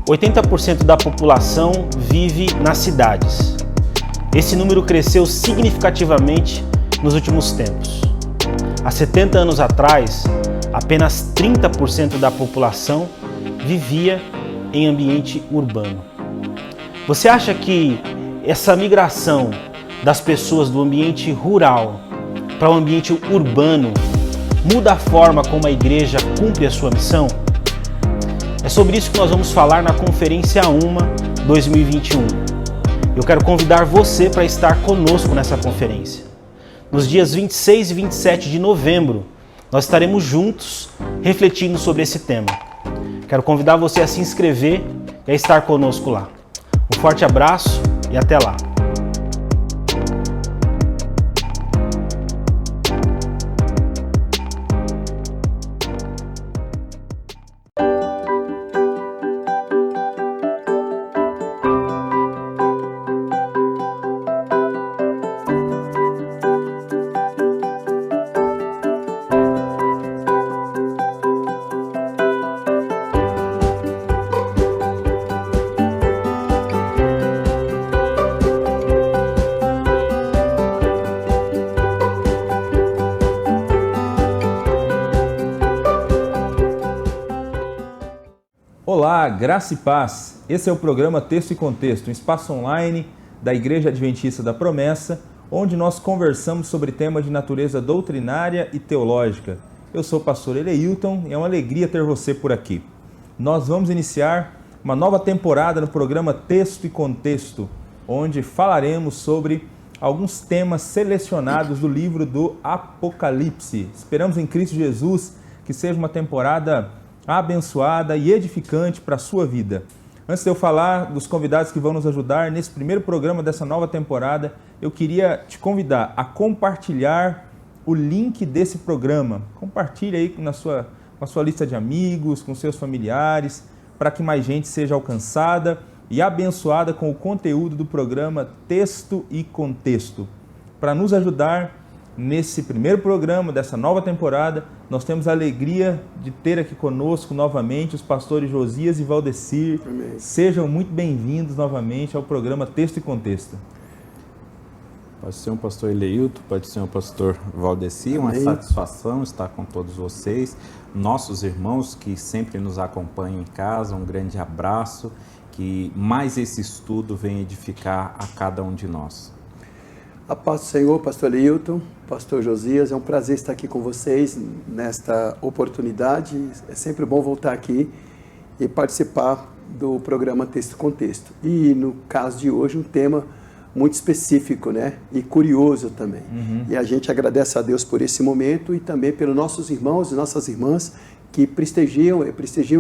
80% da população vive nas cidades. Esse número cresceu significativamente nos últimos tempos. Há 70 anos atrás, apenas 30% da população vivia em ambiente urbano. Você acha que essa migração das pessoas do ambiente rural para o ambiente urbano muda a forma como a igreja cumpre a sua missão? É sobre isso que nós vamos falar na Conferência UMA 2021. Eu quero convidar você para estar conosco nessa conferência. Nos dias 26 e 27 de novembro, nós estaremos juntos refletindo sobre esse tema. Quero convidar você a se inscrever e a estar conosco lá. Um forte abraço e até lá! Olá, graça e paz. Esse é o programa Texto e Contexto, um espaço online da Igreja Adventista da Promessa, onde nós conversamos sobre temas de natureza doutrinária e teológica. Eu sou o pastor Eleilton e é uma alegria ter você por aqui. Nós vamos iniciar uma nova temporada no programa Texto e Contexto, onde falaremos sobre alguns temas selecionados do livro do Apocalipse. Esperamos em Cristo Jesus que seja uma temporada abençoada e edificante para a sua vida. Antes de eu falar dos convidados que vão nos ajudar nesse primeiro programa dessa nova temporada, eu queria te convidar a compartilhar o link desse programa. Compartilhe aí com a sua lista de amigos, com seus familiares, para que mais gente seja alcançada e abençoada com o conteúdo do programa Texto e Contexto. Para nos ajudar nesse primeiro programa dessa nova temporada, nós temos a alegria de ter aqui conosco novamente os pastores Josias e Valdecir. Amém. Sejam muito bem-vindos novamente ao programa Texto e Contexto. Pode ser um pastor Eleilton, pode ser um pastor Valdecir. Uma satisfação estar com todos vocês, nossos irmãos que sempre nos acompanham em casa. Um grande abraço, que mais esse estudo venha edificar a cada um de nós. A paz do Senhor, pastor Eleilton, pastor Josias, é um prazer estar aqui com vocês nesta oportunidade. É sempre bom voltar aqui e participar do programa Texto e Contexto. E no caso de hoje, um tema muito específico, né? E curioso também. E a gente agradece a Deus por esse momento e também pelos nossos irmãos e nossas irmãs que prestigiam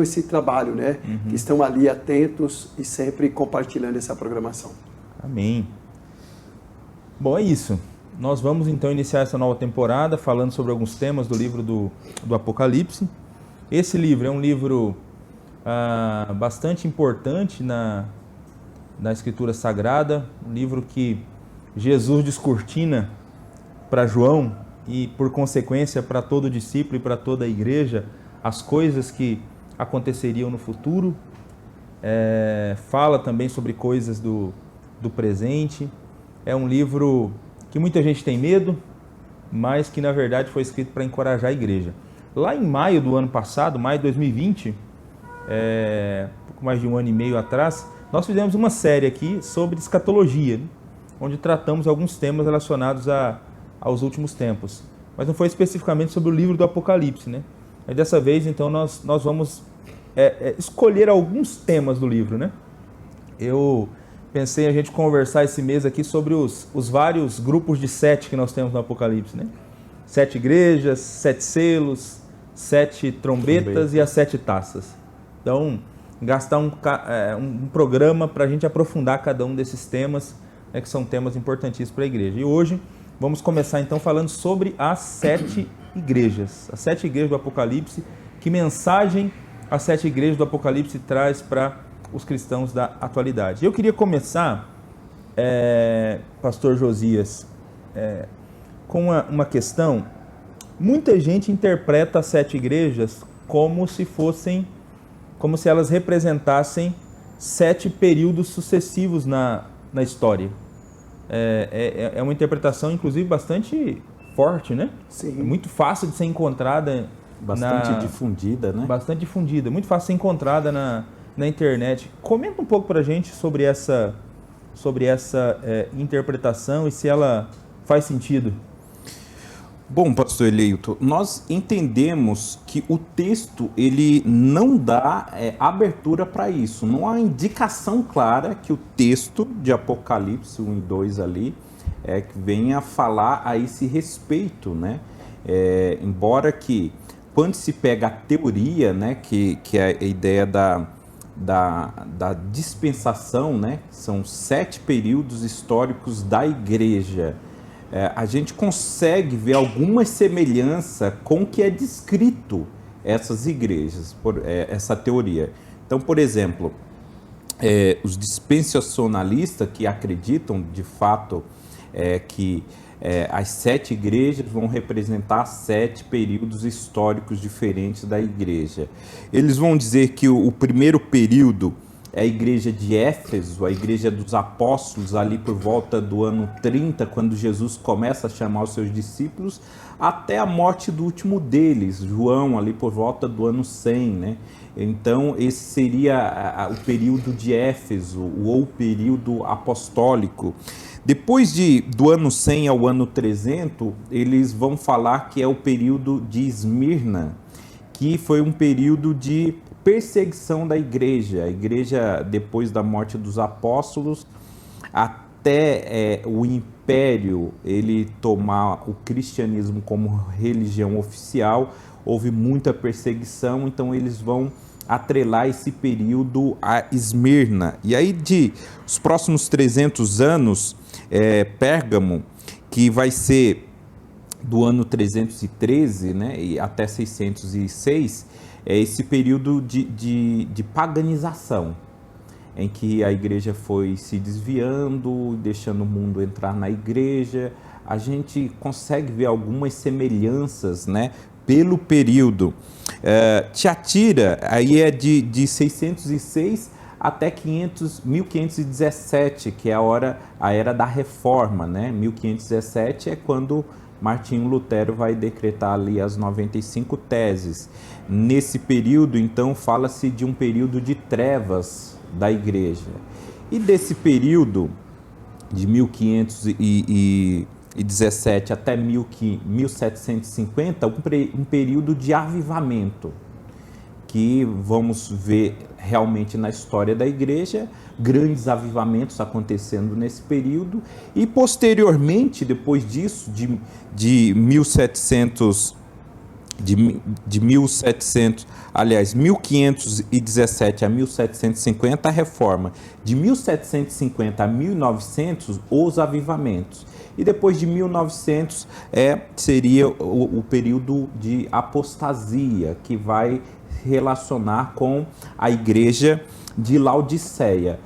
esse trabalho, né? Que estão ali atentos e sempre compartilhando essa programação. Amém. Bom, é isso. Nós vamos então iniciar essa nova temporada falando sobre alguns temas do livro do Apocalipse. Esse livro é um livro bastante importante na Escritura Sagrada, um livro que Jesus descortina para João e, por consequência, para todo discípulo e para toda a igreja, as coisas que aconteceriam no futuro. Fala também sobre coisas do presente. É um livro que muita gente tem medo, mas que na verdade foi escrito para encorajar a igreja. Lá em maio do ano passado, maio de 2020, pouco mais de um ano e meio atrás, nós fizemos uma série aqui sobre escatologia, né? Onde tratamos alguns temas relacionados aos últimos tempos. Mas não foi especificamente sobre o livro do Apocalipse, né? Mas dessa vez, então, nós vamos escolher alguns temas do livro, né? Eu pensei a gente conversar esse mês aqui sobre os vários grupos de 7 que nós temos no Apocalipse, né? 7 igrejas, 7 selos, 7 trombetas e as 7 taças. Então, gastar um programa para a gente aprofundar cada um desses temas, né, que são temas importantíssimos para a igreja. E hoje vamos começar então falando sobre as 7 igrejas. As 7 igrejas do Apocalipse. Que mensagem as 7 igrejas do Apocalipse traz para os cristãos da atualidade. Eu queria começar, pastor Josias, com uma questão. Muita gente interpreta as 7 igrejas como se elas representassem 7 períodos sucessivos na história. É uma interpretação, inclusive, bastante forte, né? Sim. É muito fácil de ser encontrada. Bastante difundida, né? Bastante difundida, muito fácil de ser encontrada na internet. Comenta um pouco pra gente sobre essa interpretação e se ela faz sentido. Bom, pastor Eleito, nós entendemos que o texto ele não dá abertura para isso. Não há indicação clara que o texto de Apocalipse 1 e 2 ali que venha falar a esse respeito, né? Embora que quando se pega a teoria, né, que é a ideia da dispensação, né, são 7 períodos históricos da igreja, a gente consegue ver alguma semelhança com o que é descrito essas igrejas, essa teoria. Então, por exemplo, os dispensacionalistas que acreditam de fato que as 7 igrejas vão representar 7 períodos históricos diferentes da igreja. Eles vão dizer que o primeiro período é a igreja de Éfeso, a igreja dos apóstolos, ali por volta do ano 30, quando Jesus começa a chamar os seus discípulos, até a morte do último deles, João, ali por volta do ano 100, né? Então, esse seria o período de Éfeso, ou o período apostólico. Depois do ano 100 ao ano 300, eles vão falar que é o período de Esmirna, que foi um período de perseguição da igreja. A igreja, depois da morte dos apóstolos, até o império ele tomar o cristianismo como religião oficial, houve muita perseguição, então eles vão atrelar esse período a Esmirna. E aí, os próximos 300 anos, Pérgamo, que vai ser do ano 313, né, e até 606, é esse período de paganização, em que a igreja foi se desviando, deixando o mundo entrar na igreja. A gente consegue ver algumas semelhanças, né, pelo período. Tiatira, aí é de 606 até 1517, que é a era da reforma, né? 1517 é quando Martinho Lutero vai decretar ali as 95 teses. Nesse período, então, fala-se de um período de trevas da igreja. E desse período, de 1517 até 1750, um período de avivamento, que vamos ver realmente na história da igreja, grandes avivamentos acontecendo nesse período, e posteriormente, depois disso, de 1517 a 1750, a reforma. De 1750 a 1900, os avivamentos. E depois de 1900 seria o período de apostasia, que vai relacionar com a igreja de Laodiceia.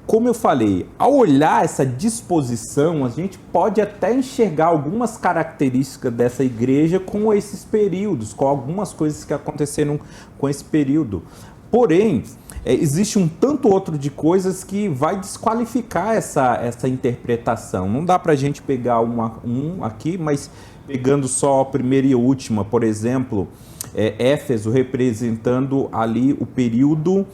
Como eu falei, ao olhar essa disposição, a gente pode até enxergar algumas características dessa igreja com esses períodos, com algumas coisas que aconteceram com esse período. Porém, existe um tanto outro de coisas que vai desqualificar essa interpretação. Não dá para a gente pegar um aqui, mas pegando só a primeira e a última, por exemplo, Éfeso representando ali o período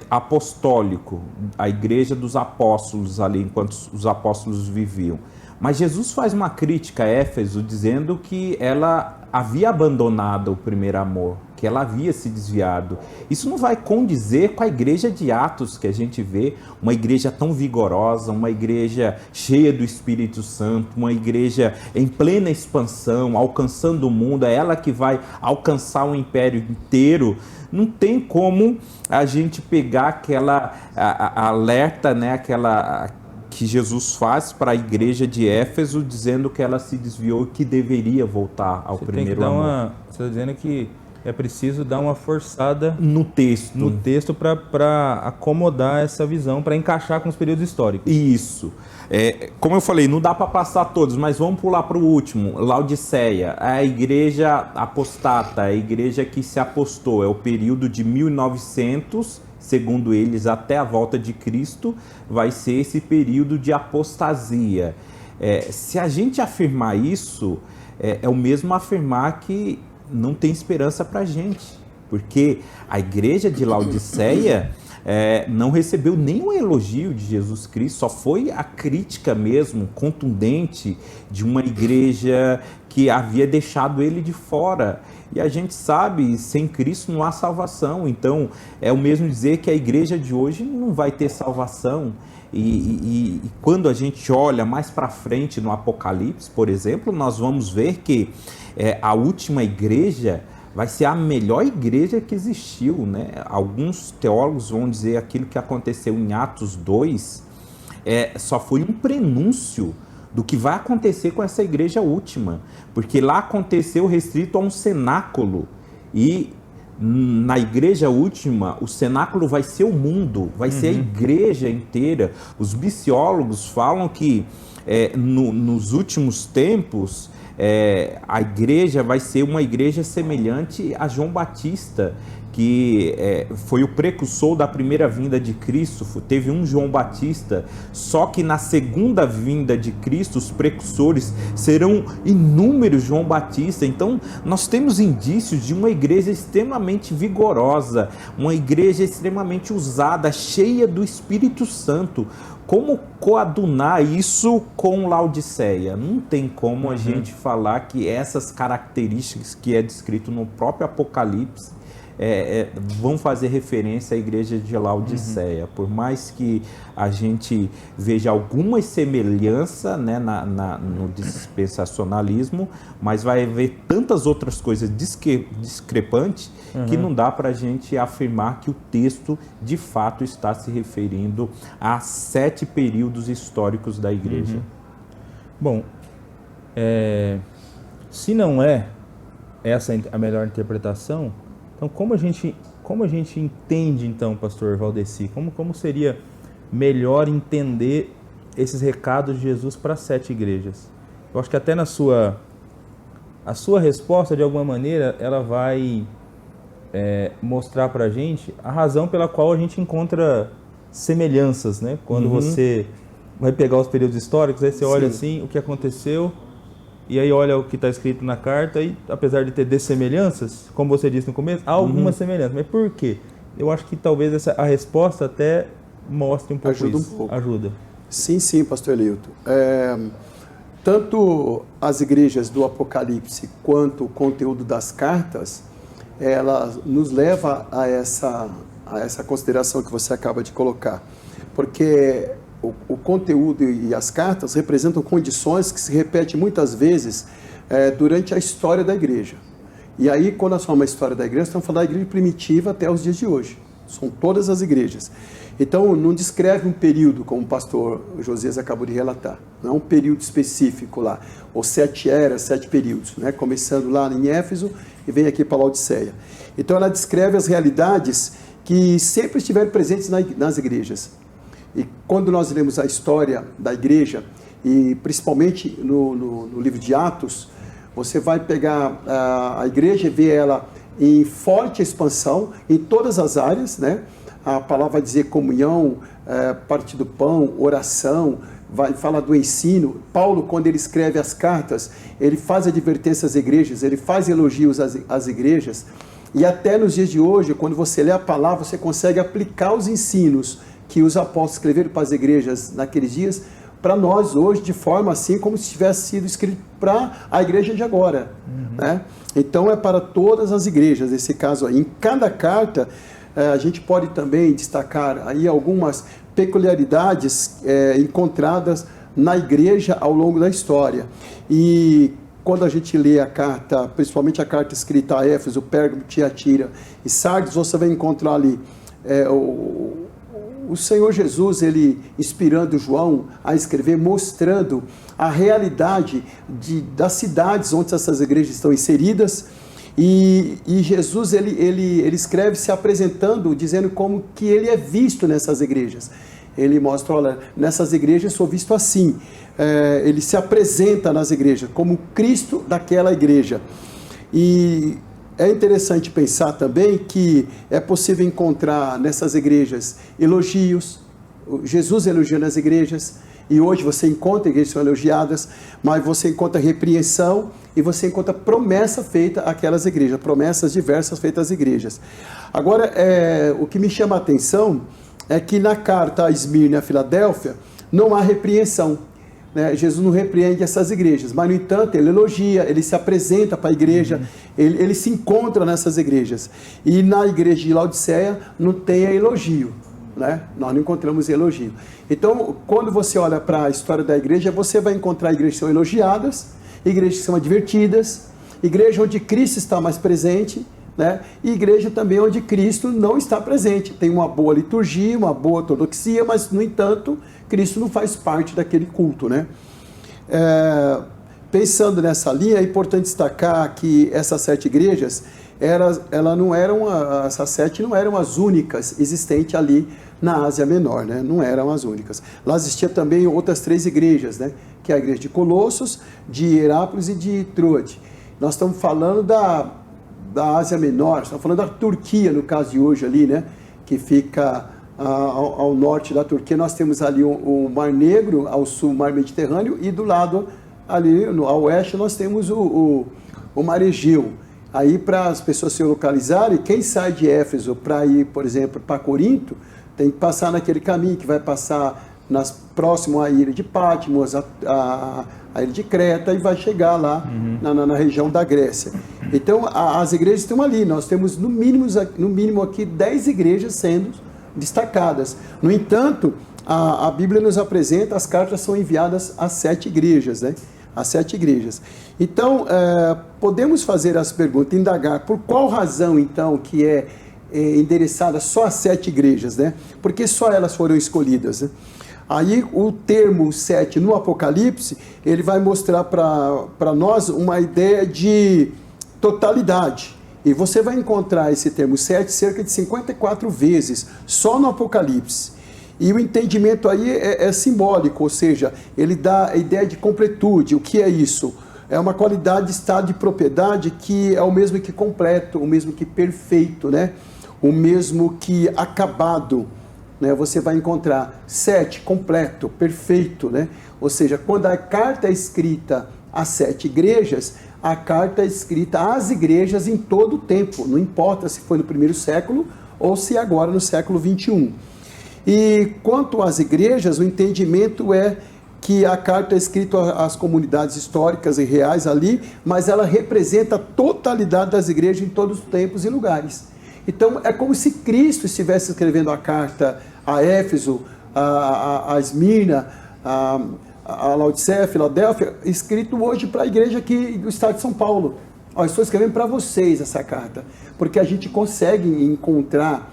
apostólico, a igreja dos apóstolos ali, enquanto os apóstolos viviam. Mas Jesus faz uma crítica a Éfeso, dizendo que ela havia abandonado o primeiro amor, que ela havia se desviado. Isso não vai condizer com a igreja de Atos que a gente vê, uma igreja tão vigorosa, uma igreja cheia do Espírito Santo, uma igreja em plena expansão, alcançando o mundo, é ela que vai alcançar o império inteiro. Não tem como a gente pegar aquela alerta, né, que Jesus faz para a igreja de Éfeso, dizendo que ela se desviou e que deveria voltar ao primeiro amor. Você está dizendo que é preciso dar uma forçada no texto para acomodar essa visão, para encaixar com os períodos históricos. Isso. Como eu falei, não dá para passar todos, mas vamos pular para o último, Laodiceia, a igreja apostata, a igreja que se apostou, é o período de 1900 segundo eles, até a volta de Cristo, vai ser esse período de apostasia. Se a gente afirmar isso, é o mesmo afirmar que não tem esperança para a gente, porque a igreja de Laodiceia não recebeu nenhum elogio de Jesus Cristo, só foi a crítica mesmo, contundente, de uma igreja que havia deixado ele de fora. E a gente sabe, sem Cristo não há salvação. Então, é o mesmo dizer que a igreja de hoje não vai ter salvação. E quando a gente olha mais para frente no Apocalipse, por exemplo, nós vamos ver que a última igreja vai ser a melhor igreja que existiu, né? Alguns teólogos vão dizer aquilo que aconteceu em Atos 2 só foi um prenúncio do que vai acontecer com essa igreja última, porque lá aconteceu restrito a um cenáculo, e na igreja última o cenáculo vai ser o mundo, vai ser a igreja inteira. Os missiólogos falam que nos últimos tempos a igreja vai ser uma igreja semelhante a João Batista, que foi o precursor da primeira vinda de Cristo. Teve um João Batista, só que na segunda vinda de Cristo os precursores serão inúmeros João Batista. Então nós temos indícios de uma igreja extremamente vigorosa, uma igreja extremamente usada, cheia do Espírito Santo. Como coadunar isso com Laodiceia? Não tem como a gente falar que essas características que é descrito no próprio Apocalipse vão fazer referência à igreja de Laodiceia. Por mais que a gente veja alguma semelhança, né, no dispensacionalismo, mas vai haver tantas outras coisas discrepantes que não dá para a gente afirmar que o texto de fato está se referindo a 7 períodos históricos da igreja. Bom, se não é essa a melhor interpretação, então como a gente entende, então, pastor Valdeci, como seria melhor entender esses recados de Jesus para 7 igrejas? Eu acho que até a sua resposta, de alguma maneira, ela vai mostrar para a gente a razão pela qual a gente encontra semelhanças, né? Quando você vai pegar os períodos históricos, aí você olha assim, o que aconteceu, e aí olha o que está escrito na carta, e apesar de ter dessemelhanças, como você disse no começo, há algumas semelhanças. Mas por quê? Eu acho que talvez a resposta até mostre um pouco Ajuda isso. Um pouco. Ajuda. Sim, pastor Eleuto. Tanto as igrejas do Apocalipse quanto o conteúdo das cartas, ela nos leva a essa consideração que você acaba de colocar. Porque o conteúdo e as cartas representam condições que se repetem muitas vezes durante a história da igreja. E aí, quando nós falamos a história da igreja, estamos falando da igreja primitiva até os dias de hoje. São todas as igrejas. Então, não descreve um período, como o pastor Josias acabou de relatar. Não é um período específico lá. Ou 7 eras, 7 períodos, né? Começando lá em Éfeso e vem aqui para Laodiceia. Então, ela descreve as realidades que sempre estiveram presentes nas igrejas. E quando nós lemos a história da igreja, e principalmente no livro de Atos, você vai pegar a igreja e ver ela em forte expansão em todas as áreas, né? A palavra vai dizer comunhão, parte do pão, oração, vai falar do ensino. Paulo, quando ele escreve as cartas, ele faz advertência às igrejas, ele faz elogios às igrejas, e até nos dias de hoje, quando você lê a palavra, você consegue aplicar os ensinos que os apóstolos escreveram para as igrejas naqueles dias, para nós hoje, de forma assim, como se tivesse sido escrito para a igreja de agora. Né? Então, é para todas as igrejas, nesse caso aí. Em cada carta, a gente pode também destacar aí algumas peculiaridades encontradas na igreja ao longo da história. E quando a gente lê a carta, principalmente a carta escrita a Éfeso, Pérgamo, Tiatira e Sardes, você vai encontrar ali o Senhor Jesus, ele inspirando João a escrever, mostrando a realidade das cidades onde essas igrejas estão inseridas. E Jesus, ele escreve se apresentando, dizendo como que ele é visto nessas igrejas. Ele mostra, olha, nessas igrejas sou visto assim. Ele se apresenta nas igrejas como Cristo daquela igreja. E É interessante pensar também que é possível encontrar nessas igrejas elogios, Jesus elogiando as igrejas, e hoje você encontra igrejas que são elogiadas, mas você encontra repreensão e você encontra promessa feita àquelas igrejas, promessas diversas feitas às igrejas. Agora, o que me chama a atenção é que na carta a Esmirna e a Filadélfia não há repreensão, né? Jesus não repreende essas igrejas, mas no entanto ele elogia, ele se apresenta para a igreja, ele se encontra nessas igrejas. E na igreja de Laodiceia não tem elogio, né? Nós não encontramos elogio. Então, quando você olha para a história da igreja, você vai encontrar igrejas que são elogiadas, igrejas que são advertidas, igreja onde Cristo está mais presente, né? E igreja também onde Cristo não está presente. Tem uma boa liturgia, uma boa ortodoxia, mas, no entanto, Cristo não faz parte daquele culto, né? Pensando nessa linha, é importante destacar que essas 7 igrejas, essas 7 não eram as únicas existentes ali na Ásia Menor, né? Não eram as únicas. Lá existia também outras 3 igrejas, né? Que é a igreja de Colossos, de Hierápolis e de Troade. Nós estamos falando da Ásia Menor, estamos falando da Turquia, no caso de hoje ali, né? Que fica ao norte da Turquia. Nós temos ali o Mar Negro, ao sul o Mar Mediterrâneo, e do lado ali ao oeste nós temos o Mar Egeu. Aí, para as pessoas se localizarem, quem sai de Éfeso para ir, por exemplo, para Corinto, tem que passar naquele caminho que vai passar próximo à ilha de Patmos, a ilha de Creta, e vai chegar lá na região da Grécia. Então, as igrejas estão ali. Nós temos, no mínimo aqui, 10 igrejas sendo destacadas. No entanto, a Bíblia nos apresenta, as cartas são enviadas às 7 igrejas, né? As 7 igrejas. Então, podemos fazer as perguntas, indagar por qual razão, então, que é endereçada só às 7 igrejas, né? Porque só elas foram escolhidas, né? Aí, o termo 7 no Apocalipse, ele vai mostrar para nós uma ideia de totalidade. E você vai encontrar esse termo 7 cerca de 54 vezes, só no Apocalipse. E o entendimento aí é simbólico, ou seja, ele dá a ideia de completude. O que é isso? É uma qualidade de estado de propriedade que é o mesmo que completo, o mesmo que perfeito, né? O mesmo que acabado, né? Você vai encontrar 7, completo, perfeito, né? Ou seja, quando a carta é escrita às 7 igrejas, a carta é escrita às igrejas em todo o tempo, não importa se foi no primeiro século ou se agora no século 21. E quanto às igrejas, o entendimento é que a carta é escrita às comunidades históricas e reais ali, mas ela representa a totalidade das igrejas em todos os tempos e lugares. Então, é como se Cristo estivesse escrevendo a carta a Éfeso, a Esmirna, a Laodiceia, a Filadélfia, escrito hoje para a igreja aqui do estado de São Paulo. Estou escrevendo para vocês essa carta, porque a gente consegue encontrar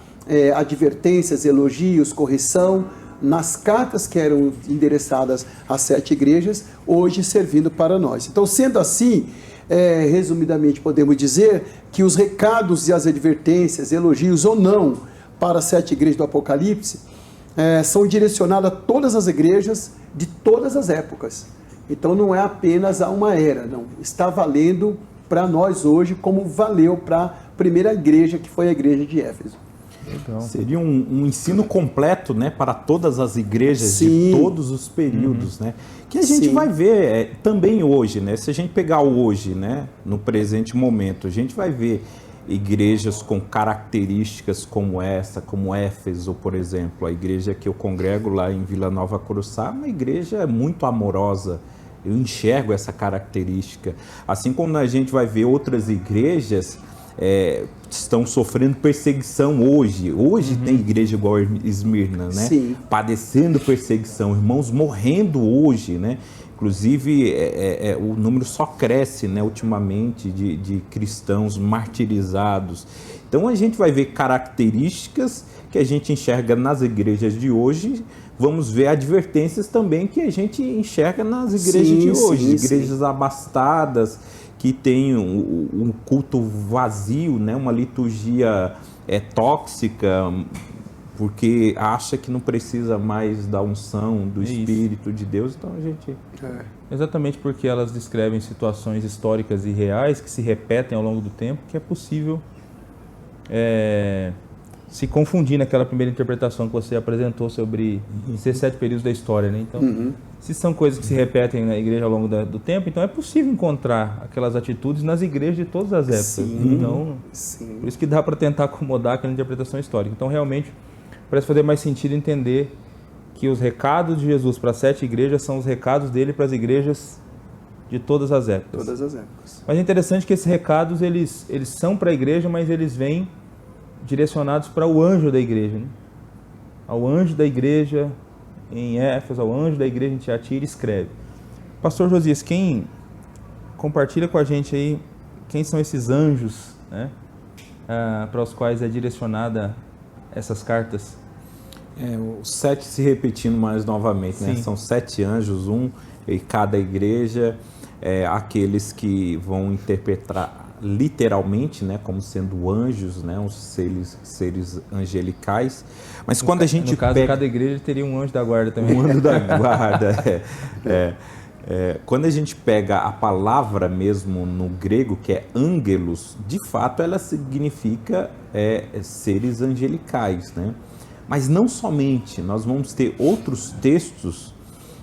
advertências, elogios, correção nas cartas que eram endereçadas às 7 igrejas, hoje servindo para nós. Então, sendo assim, resumidamente podemos dizer que os recados e as advertências, elogios ou não, para as 7 igrejas do Apocalipse, são direcionados a todas as igrejas de todas as épocas. Então não é apenas a uma era, não. Está valendo para nós hoje como valeu para a primeira igreja, que foi a igreja de Éfeso. Então, seria um ensino completo, né, para todas as igrejas, sim, de todos os períodos, né? Que a gente, sim, vai ver também hoje, né? Se a gente pegar o hoje, né, no presente momento, a gente vai ver igrejas com características como essa, como Éfeso, por exemplo. A igreja que eu congrego lá em Vila Nova Curuçá, uma igreja muito amorosa. Eu enxergo essa característica. Assim como a gente vai ver outras igrejas estão sofrendo perseguição hoje. Hoje tem igreja igual a Esmirna, né? Sim. Padecendo perseguição, irmãos morrendo hoje, né? Inclusive, o número só cresce, né, ultimamente, de cristãos martirizados. Então, a gente vai ver características que a gente enxerga nas igrejas de hoje. Vamos ver advertências também que a gente enxerga nas igrejas, sim, de hoje. Sim, igrejas, sim, abastadas, que têm um culto vazio, né, uma liturgia tóxica, porque acha que não precisa mais da unção, do Espírito de Deus, então a gente... Exatamente porque elas descrevem situações históricas e reais que se repetem ao longo do tempo, que é possível se confundir naquela primeira interpretação que você apresentou sobre esses 7 períodos da história, né? Então, se são coisas que se repetem na igreja ao longo do tempo, então é possível encontrar aquelas atitudes nas igrejas de todas as épocas. Sim, então, por isso que dá para tentar acomodar aquela interpretação histórica. Então, realmente, parece fazer mais sentido entender que os recados de Jesus para as 7 igrejas são os recados dele para as igrejas de todas as épocas. Todas as épocas. Mas é interessante que esses recados, eles são para a igreja, mas eles vêm direcionados para o anjo da igreja, né? Ao anjo da igreja em Éfeso, ao anjo da igreja em Tiatira, escreve. Pastor Josias, quem compartilha com a gente aí quem são esses anjos, né, para os quais é direcionada essas cartas? Os 7 se repetindo mais novamente, né? São 7 anjos, um em cada igreja, aqueles que vão interpretar literalmente, né, como sendo anjos, né, os seres angelicais. Mas quando a gente pega... cada igreja teria um anjo da guarda também. Um anjo da guarda. Quando a gente pega a palavra mesmo no grego, que é ângelos, de fato ela significa seres angelicais, né? Mas não somente, nós vamos ter outros textos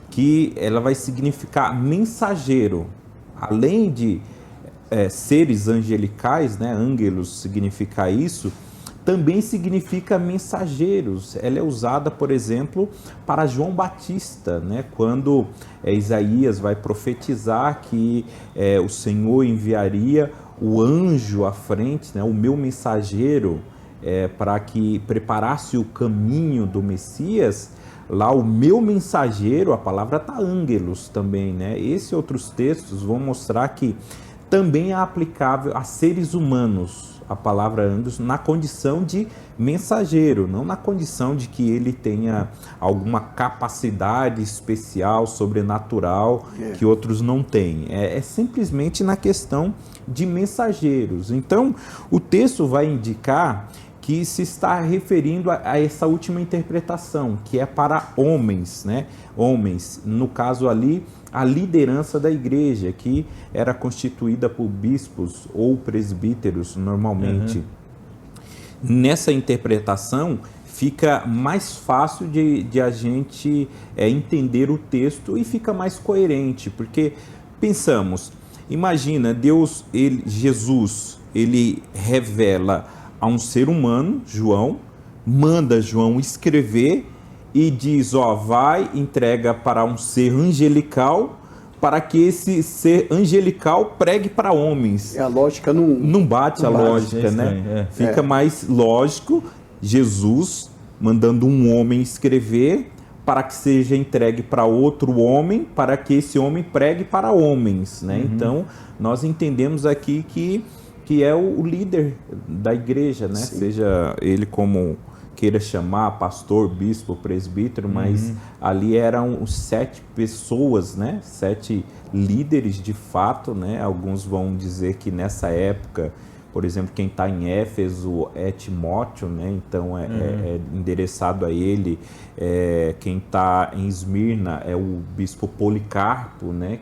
que ela vai significar mensageiro, além de seres angelicais, né? Ângelos significa isso, também significa mensageiros. Ela é usada, por exemplo, para João Batista, né? Quando Isaías vai profetizar que o Senhor enviaria o anjo à frente, né? O meu mensageiro, para que preparasse o caminho do Messias. Lá o meu mensageiro, a palavra está ângelos também, né? Esses outros textos vão mostrar que também é aplicável a seres humanos, a palavra anjos, na condição de mensageiro, não na condição de que ele tenha alguma capacidade especial, sobrenatural, que outros não têm. É simplesmente na questão de mensageiros. Então, o texto vai indicar que se está referindo a essa última interpretação, que é para homens, né? Homens, no caso ali, a liderança da igreja, que era constituída por bispos ou presbíteros normalmente. Nessa interpretação, fica mais fácil de a gente entender o texto e fica mais coerente, porque pensamos, imagina, Jesus, ele revela a um ser humano, João, manda João escrever e diz, vai, entrega para um ser angelical, para que esse ser angelical pregue para homens. A lógica não bate a lógica, né? Fica mais lógico Jesus mandando um homem escrever para que seja entregue para outro homem, para que esse homem pregue para homens, né? Então, nós entendemos aqui que é o líder da igreja, né? Seja ele como queira chamar, pastor, bispo, presbítero, mas ali eram os 7 pessoas, né? 7 líderes de fato, né? Alguns vão dizer que nessa época, por exemplo, quem está em Éfeso é Timóteo, né? Então é endereçado a ele. Quem está em Esmirna é o bispo Policarpo, né?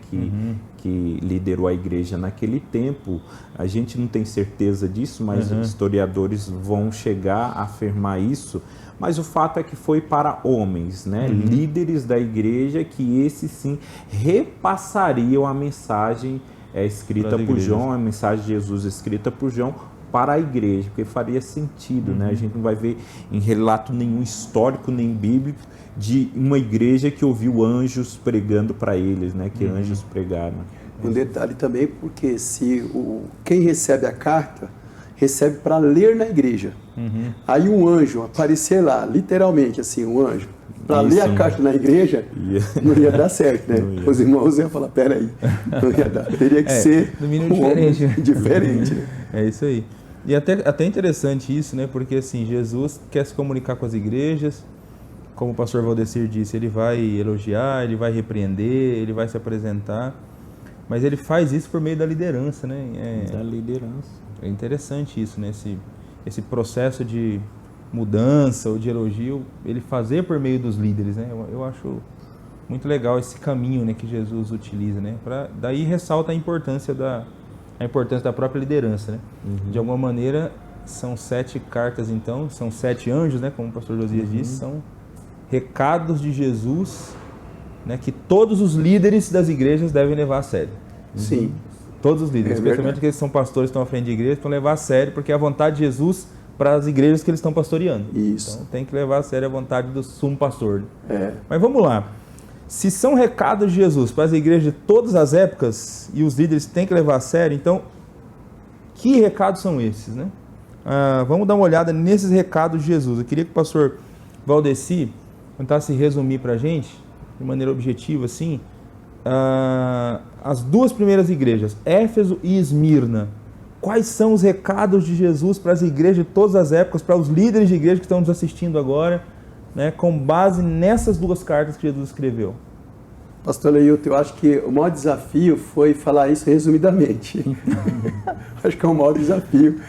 Que liderou a igreja naquele tempo. A gente não tem certeza disso, mas os historiadores vão chegar a afirmar isso. Mas o fato é que foi para homens, né? Líderes da igreja, que esses sim repassariam a mensagem escrita por João, a mensagem de Jesus escrita por João para a igreja, porque faria sentido, né? A gente não vai ver em relato nenhum histórico nem bíblico de uma igreja que ouviu anjos pregando para eles, né? Que anjos pregaram. Um detalhe também, porque quem recebe a carta recebe para ler na igreja. Aí um anjo aparecer lá, literalmente assim, um anjo, para ler a carta na igreja, não ia dar certo, né? Os irmãos iam falar, peraí, não ia dar. Teria que ser diferente. É isso aí. E até interessante isso, né? Porque assim, Jesus quer se comunicar com as igrejas, como o pastor Valdecir disse, ele vai elogiar, ele vai repreender, ele vai se apresentar, mas ele faz isso por meio da liderança, né? Da liderança. É interessante isso, né? Esse processo de mudança ou de elogio, ele fazer por meio dos líderes, né? Eu acho muito legal esse caminho, né, que Jesus utiliza, né? Daí ressalta a importância da própria liderança, né? De alguma maneira, são 7 cartas, então, são 7 anjos, né? Como o pastor Josias disse, são recados de Jesus, né? Que todos os líderes das igrejas devem levar a sério. Sim. Todos os líderes, especialmente verdade. aqueles que são pastores, estão à frente de igreja, estão levar a sério, porque é a vontade de Jesus para as igrejas que eles estão pastoreando. Isso. Então tem que levar a sério a vontade do sumo pastor. É. Mas vamos lá. Se são recados de Jesus para as igrejas de todas as épocas e os líderes têm que levar a sério, então que recados são esses, né? Vamos dar uma olhada nesses recados de Jesus. Eu queria que o pastor Valdeci tentasse resumir para a gente, de maneira objetiva, assim, as 2 primeiras igrejas, Éfeso e Esmirna. Quais são os recados de Jesus para as igrejas de todas as épocas, para os líderes de igreja que estão nos assistindo agora, né, com base nessas 2 cartas que Jesus escreveu? Pastor Leilton, eu acho que o maior desafio foi falar isso resumidamente. Acho que é o maior desafio.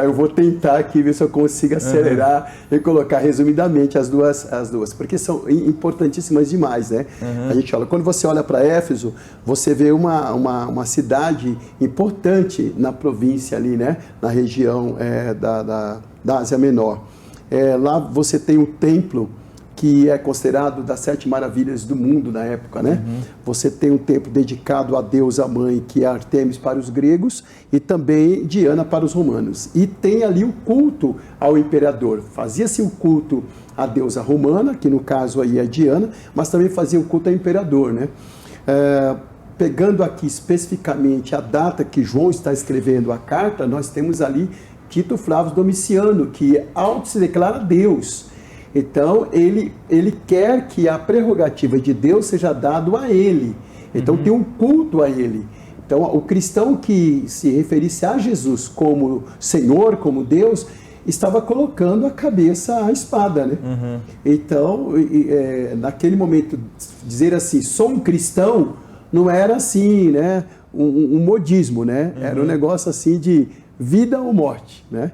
Eu vou tentar aqui ver se eu consigo acelerar e colocar resumidamente as duas, porque são importantíssimas demais, né? A gente olha, quando você olha para Éfeso, você vê uma cidade importante na província ali, né? Na região da Ásia Menor. Lá você tem um templo que é considerado das 7 maravilhas do mundo na época, né? Você tem um templo dedicado à deusa mãe, que é Artemis para os gregos, e também Diana para os romanos. E tem ali o culto ao imperador. Fazia-se o culto à deusa romana, que no caso aí é Diana, mas também fazia o culto ao imperador, né? Pegando aqui especificamente a data que João está escrevendo a carta, nós temos ali Tito Flávio Domiciano, que auto se declara Deus. Então, ele quer que a prerrogativa de Deus seja dada a ele. Então, tem um culto a ele. Então, o cristão que se referisse a Jesus como Senhor, como Deus, estava colocando a cabeça à espada, né? Então, naquele momento, dizer assim, sou um cristão, não era assim, né? Um modismo, né? Era um negócio assim de vida ou morte, né?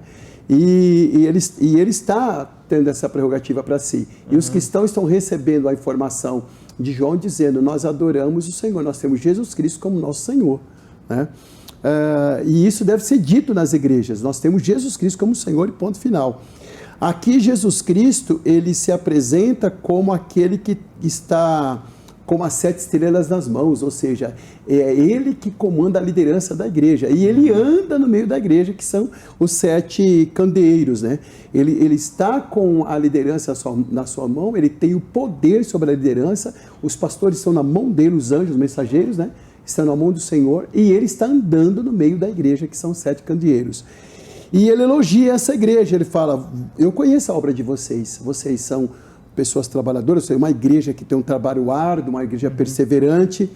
E ele está tendo essa prerrogativa para si. E os cristãos estão recebendo a informação de João dizendo, nós adoramos o Senhor, nós temos Jesus Cristo como nosso Senhor, né? E isso deve ser dito nas igrejas, nós temos Jesus Cristo como Senhor e ponto final. Aqui Jesus Cristo, ele se apresenta como aquele que está com as 7 estrelas nas mãos, ou seja, é ele que comanda a liderança da igreja, e ele anda no meio da igreja, que são os 7 candeeiros, né? Ele está com a liderança na sua mão, ele tem o poder sobre a liderança, os pastores estão na mão dele, os anjos, os mensageiros, né? Estão na mão do Senhor, e ele está andando no meio da igreja, que são 7 candeeiros. E ele elogia essa igreja, ele fala, eu conheço a obra de vocês, vocês são pessoas trabalhadoras, uma igreja que tem um trabalho árduo, uma igreja perseverante.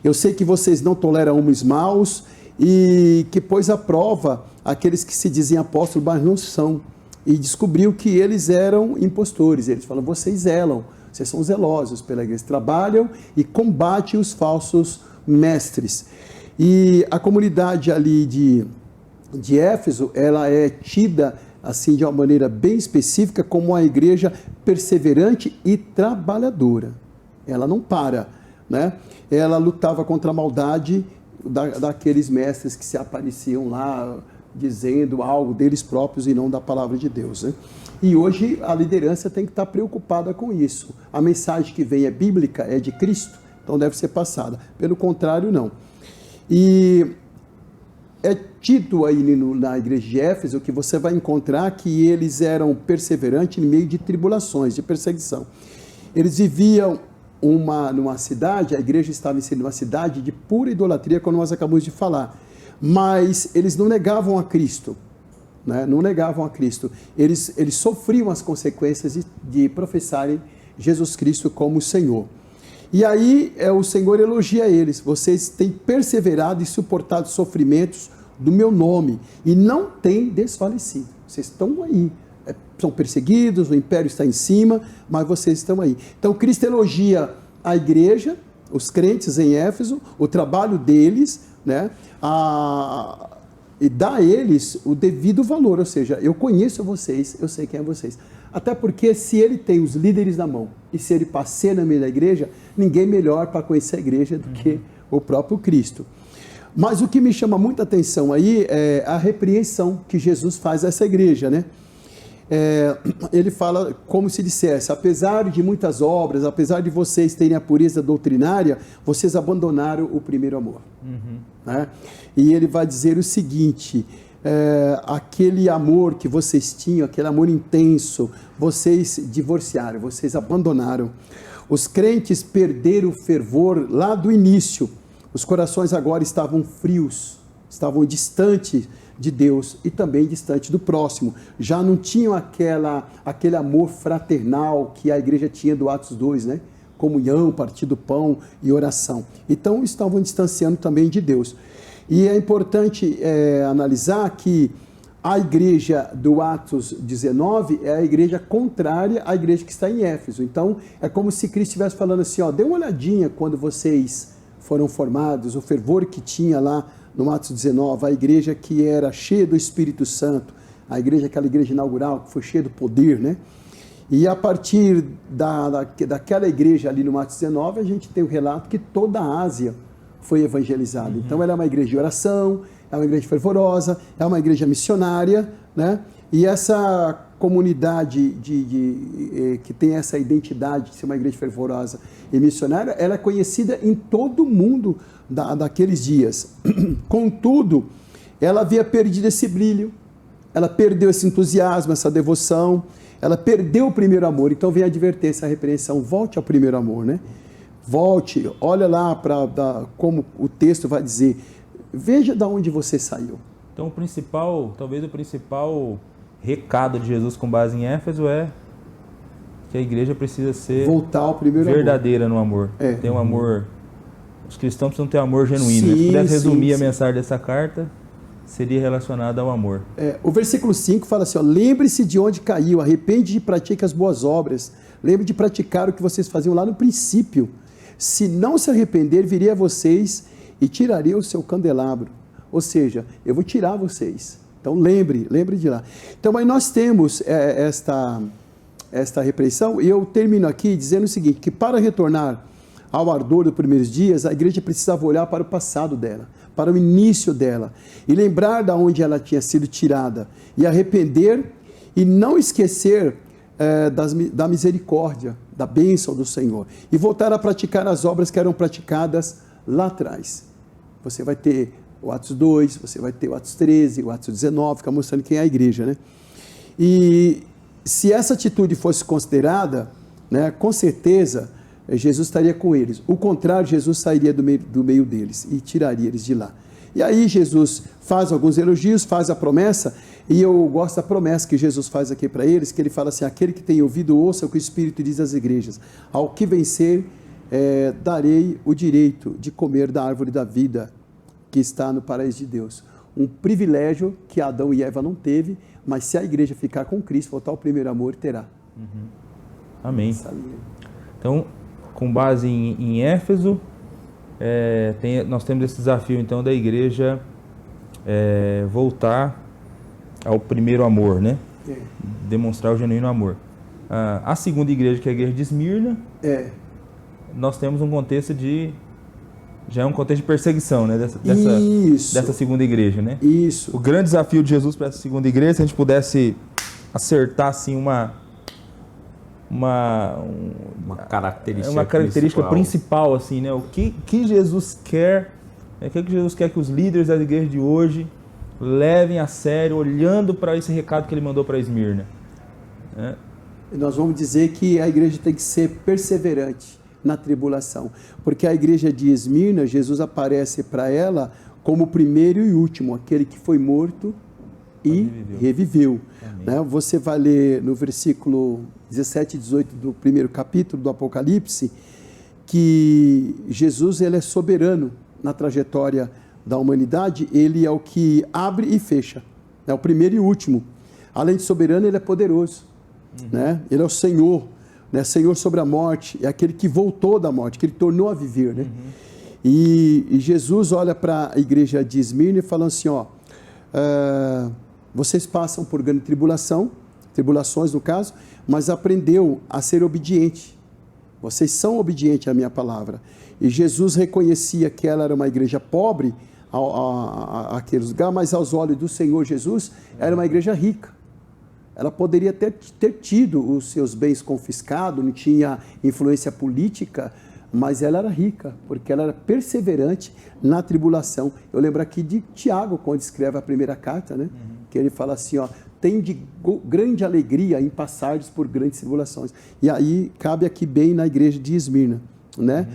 Eu sei que vocês não toleram homens maus e que pôs à prova aqueles que se dizem apóstolos, mas não são. E descobriu que eles eram impostores. Eles falam, vocês zelam, vocês são zelosos pela igreja, trabalham e combatem os falsos mestres. E a comunidade ali de Éfeso, ela é tida assim de uma maneira bem específica como uma igreja perseverante e trabalhadora. Ela não para, né? Ela lutava contra a maldade daqueles mestres que se apareciam lá dizendo algo deles próprios e não da palavra de Deus, né? E hoje a liderança tem que estar preocupada com isso. A mensagem que vem é bíblica, é de Cristo, então deve ser passada. Pelo contrário, não. E é dito aí na igreja de Éfeso que você vai encontrar que eles eram perseverantes em meio de tribulações, de perseguição. Eles viviam numa cidade, a igreja estava em uma cidade de pura idolatria, como nós acabamos de falar, mas eles não negavam a Cristo, né? Não negavam a Cristo. Eles sofriam as consequências de professarem Jesus Cristo como Senhor. E aí o Senhor elogia eles, vocês têm perseverado e suportado sofrimentos do meu nome e não têm desfalecido. Vocês estão aí, são perseguidos, o império está em cima, mas vocês estão aí. Então Cristo elogia a igreja, os crentes em Éfeso, o trabalho deles, né? e dá a eles o devido valor, ou seja, eu conheço vocês, eu sei quem é vocês. Até porque se ele tem os líderes na mão e se ele passeia no meio da igreja, ninguém melhor para conhecer a igreja do que o próprio Cristo. Mas o que me chama muita atenção aí é a repreensão que Jesus faz a essa igreja, né? Ele fala como se dissesse, apesar de muitas obras, apesar de vocês terem a pureza doutrinária, vocês abandonaram o primeiro amor. Né? E ele vai dizer o seguinte, aquele amor que vocês tinham, aquele amor intenso, vocês divorciaram, vocês abandonaram. Os crentes perderam o fervor lá do início, os corações agora estavam frios, estavam distantes de Deus e também distante do próximo. Já não tinham aquele amor fraternal que a igreja tinha do Atos 2, né? Comunhão, partir do pão e oração. Então estavam distanciando também de Deus. E é importante analisar que a igreja do Atos 19 é a igreja contrária à igreja que está em Éfeso. Então é como se Cristo estivesse falando assim, ó, dê uma olhadinha quando vocês foram formados, o fervor que tinha lá no Atos 19, a igreja que era cheia do Espírito Santo, a igreja, aquela igreja inaugural, que foi cheia do poder, né? E a partir daquela igreja ali no Atos 19, a gente tem o relato que toda a Ásia foi evangelizada. Então ela é uma igreja de oração, é uma igreja fervorosa, é uma igreja missionária, né? E essa comunidade que tem essa identidade de ser uma igreja fervorosa e missionária, ela é conhecida em todo o mundo daqueles dias. Contudo, ela havia perdido esse brilho, ela perdeu esse entusiasmo, essa devoção, ela perdeu o primeiro amor. Então vem a advertência, a repreensão, volte ao primeiro amor, né? Volte, olha lá como o texto vai dizer, veja de onde você saiu. Então talvez o principal recado de Jesus com base em Éfeso é que a igreja precisa ser voltar ao primeiro verdadeira amor. No amor. Tem um amor. Os cristãos precisam ter um amor genuíno. Sim, se pudesse resumir a mensagem dessa carta, seria relacionada ao amor. O versículo 5 fala assim, ó, lembre-se de onde caiu, arrepende e pratique as boas obras. Lembre de praticar o que vocês faziam lá no princípio. Se não se arrepender, viria a vocês e tiraria o seu candelabro. Ou seja, eu vou tirar vocês. Então lembre de lá. Então aí nós temos esta repreensão, e eu termino aqui dizendo o seguinte, que para retornar ao ardor dos primeiros dias, a igreja precisava olhar para o passado dela, para o início dela, e lembrar de onde ela tinha sido tirada, e arrepender, e não esquecer da misericórdia, da bênção do Senhor, e voltar a praticar as obras que eram praticadas lá atrás. Você vai ter o Atos 2, você vai ter o Atos 13, o Atos 19, fica mostrando quem é a igreja, né? E se essa atitude fosse considerada, né, com certeza Jesus estaria com eles. O contrário, Jesus sairia do meio deles e tiraria eles de lá. E aí Jesus faz alguns elogios, faz a promessa, e eu gosto da promessa que Jesus faz aqui para eles, que ele fala assim, aquele que tem ouvido, ouça o que o Espírito diz às igrejas. Ao que vencer, darei o direito de comer da árvore da vida, que está no paraíso de Deus. Um privilégio que Adão e Eva não teve, mas se a igreja ficar com Cristo, voltar ao primeiro amor, terá. Amém. Então, com base em Éfeso, nós temos esse desafio então da igreja voltar ao primeiro amor, né? Demonstrar o genuíno amor. A segunda igreja, que é a igreja de Esmirna, nós temos um contexto já é um contexto de perseguição, né? Dessa segunda igreja, né? Isso. O grande desafio de Jesus para essa segunda igreja, se a gente pudesse acertar assim uma característica principal assim, né? O que Jesus quer, o que Jesus quer que os líderes da igreja de hoje levem a sério, olhando para esse recado que ele mandou para Esmirna, né? E nós vamos dizer que a igreja tem que ser perseverante na tribulação, porque a igreja de Esmirna, Jesus aparece para ela como o primeiro e último, aquele que foi morto e reviveu. Né? Você vai ler no versículo 17 e 18 do primeiro capítulo do Apocalipse, que Jesus ele é soberano na trajetória da humanidade, ele é o que abre e fecha, é o primeiro e último. Além de soberano, ele é poderoso, né? Ele é o Senhor, né? Senhor sobre a morte, é aquele que voltou da morte, que ele tornou a viver, né? E Jesus olha para a igreja de Esmirna e fala assim, ó, vocês passam por grande tribulações no caso, mas aprendeu a ser obediente. Vocês são obedientes à minha palavra. E Jesus reconhecia que ela era uma igreja pobre, aqueles lugares, mas aos olhos do Senhor Jesus, era uma igreja rica. Ela poderia ter tido os seus bens confiscados, não tinha influência política, mas ela era rica, porque ela era perseverante na tribulação. Eu lembro aqui de Tiago, quando escreve a primeira carta, né? Que ele fala assim, ó, tem de grande alegria em passardes por grandes tribulações. E aí cabe aqui bem na igreja de Esmirna, né?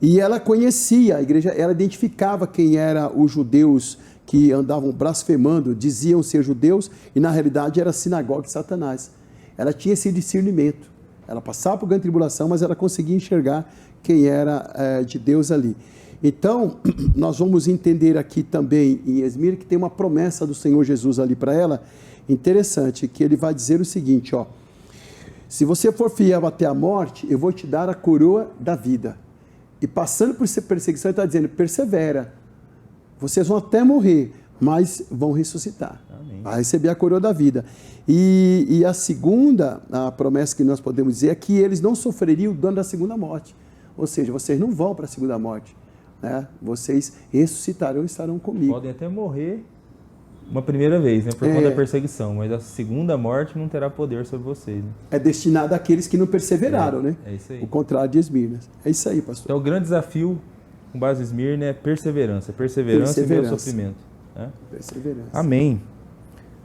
E ela conhecia a igreja, ela identificava quem eram os judeus que andavam blasfemando, diziam ser judeus, e na realidade era a sinagoga de Satanás. Ela tinha esse discernimento. Ela passava por grande tribulação, mas ela conseguia enxergar quem era de Deus ali. Então, nós vamos entender aqui também em Esmirna que tem uma promessa do Senhor Jesus ali para ela, interessante, que ele vai dizer o seguinte, ó, se você for fiel até a morte, eu vou te dar a coroa da vida. E passando por essa perseguição, ele está dizendo, persevera, vocês vão até morrer, mas vão ressuscitar. Amém. Vai receber a coroa da vida. E a segunda, a promessa que nós podemos dizer é que eles não sofreriam o dano da segunda morte. Ou seja, vocês não vão para a segunda morte, né? Vocês ressuscitarão e estarão comigo. Podem até morrer uma primeira vez, né, por conta da perseguição, mas a segunda morte não terá poder sobre vocês. Né? É destinado àqueles que não perseveraram, né? É isso aí. O contrário de Esmirna. É isso aí, pastor. Então, o grande desafio com base em Esmirna é perseverança e meio sofrimento. Né? Perseverança. Amém.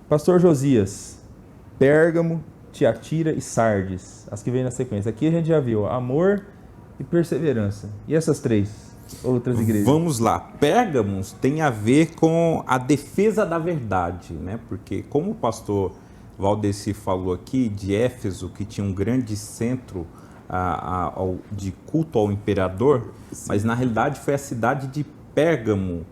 Pastor Josias, Pérgamo, Tiatira e Sardes, as que vêm na sequência. Aqui a gente já viu amor e perseverança. E essas três outras igrejas? Vamos lá. Pérgamos tem a ver com a defesa da verdade, né? Porque como o pastor Valdeci falou aqui de Éfeso, que tinha um grande centro de culto ao imperador, sim, mas na realidade foi a cidade de Pérgamo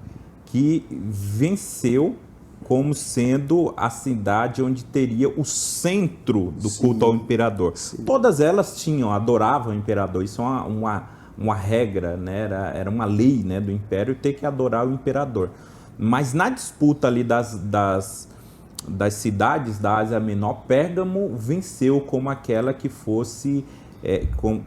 que venceu como sendo a cidade onde teria o centro do culto ao imperador. Sim. Todas elas adoravam o imperador, isso é uma regra, né? Era uma lei, né, do império ter que adorar o imperador. Mas na disputa ali das cidades da Ásia Menor, Pérgamo venceu como aquela que fosse,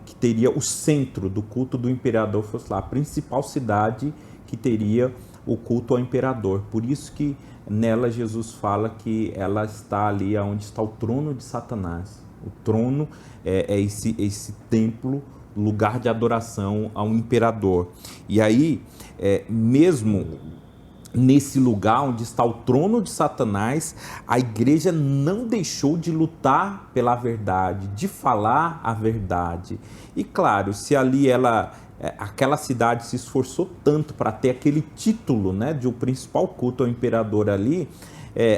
que teria o centro do culto do imperador, fosse lá a principal cidade que teria o culto ao imperador. Por isso que nela Jesus fala que ela está ali onde está o trono de Satanás. O trono é esse templo, lugar de adoração ao imperador. E aí, mesmo nesse lugar onde está o trono de Satanás, a igreja não deixou de lutar pela verdade, de falar a verdade. E claro, se ali aquela cidade se esforçou tanto para ter aquele título, né, de o principal culto ao imperador ali,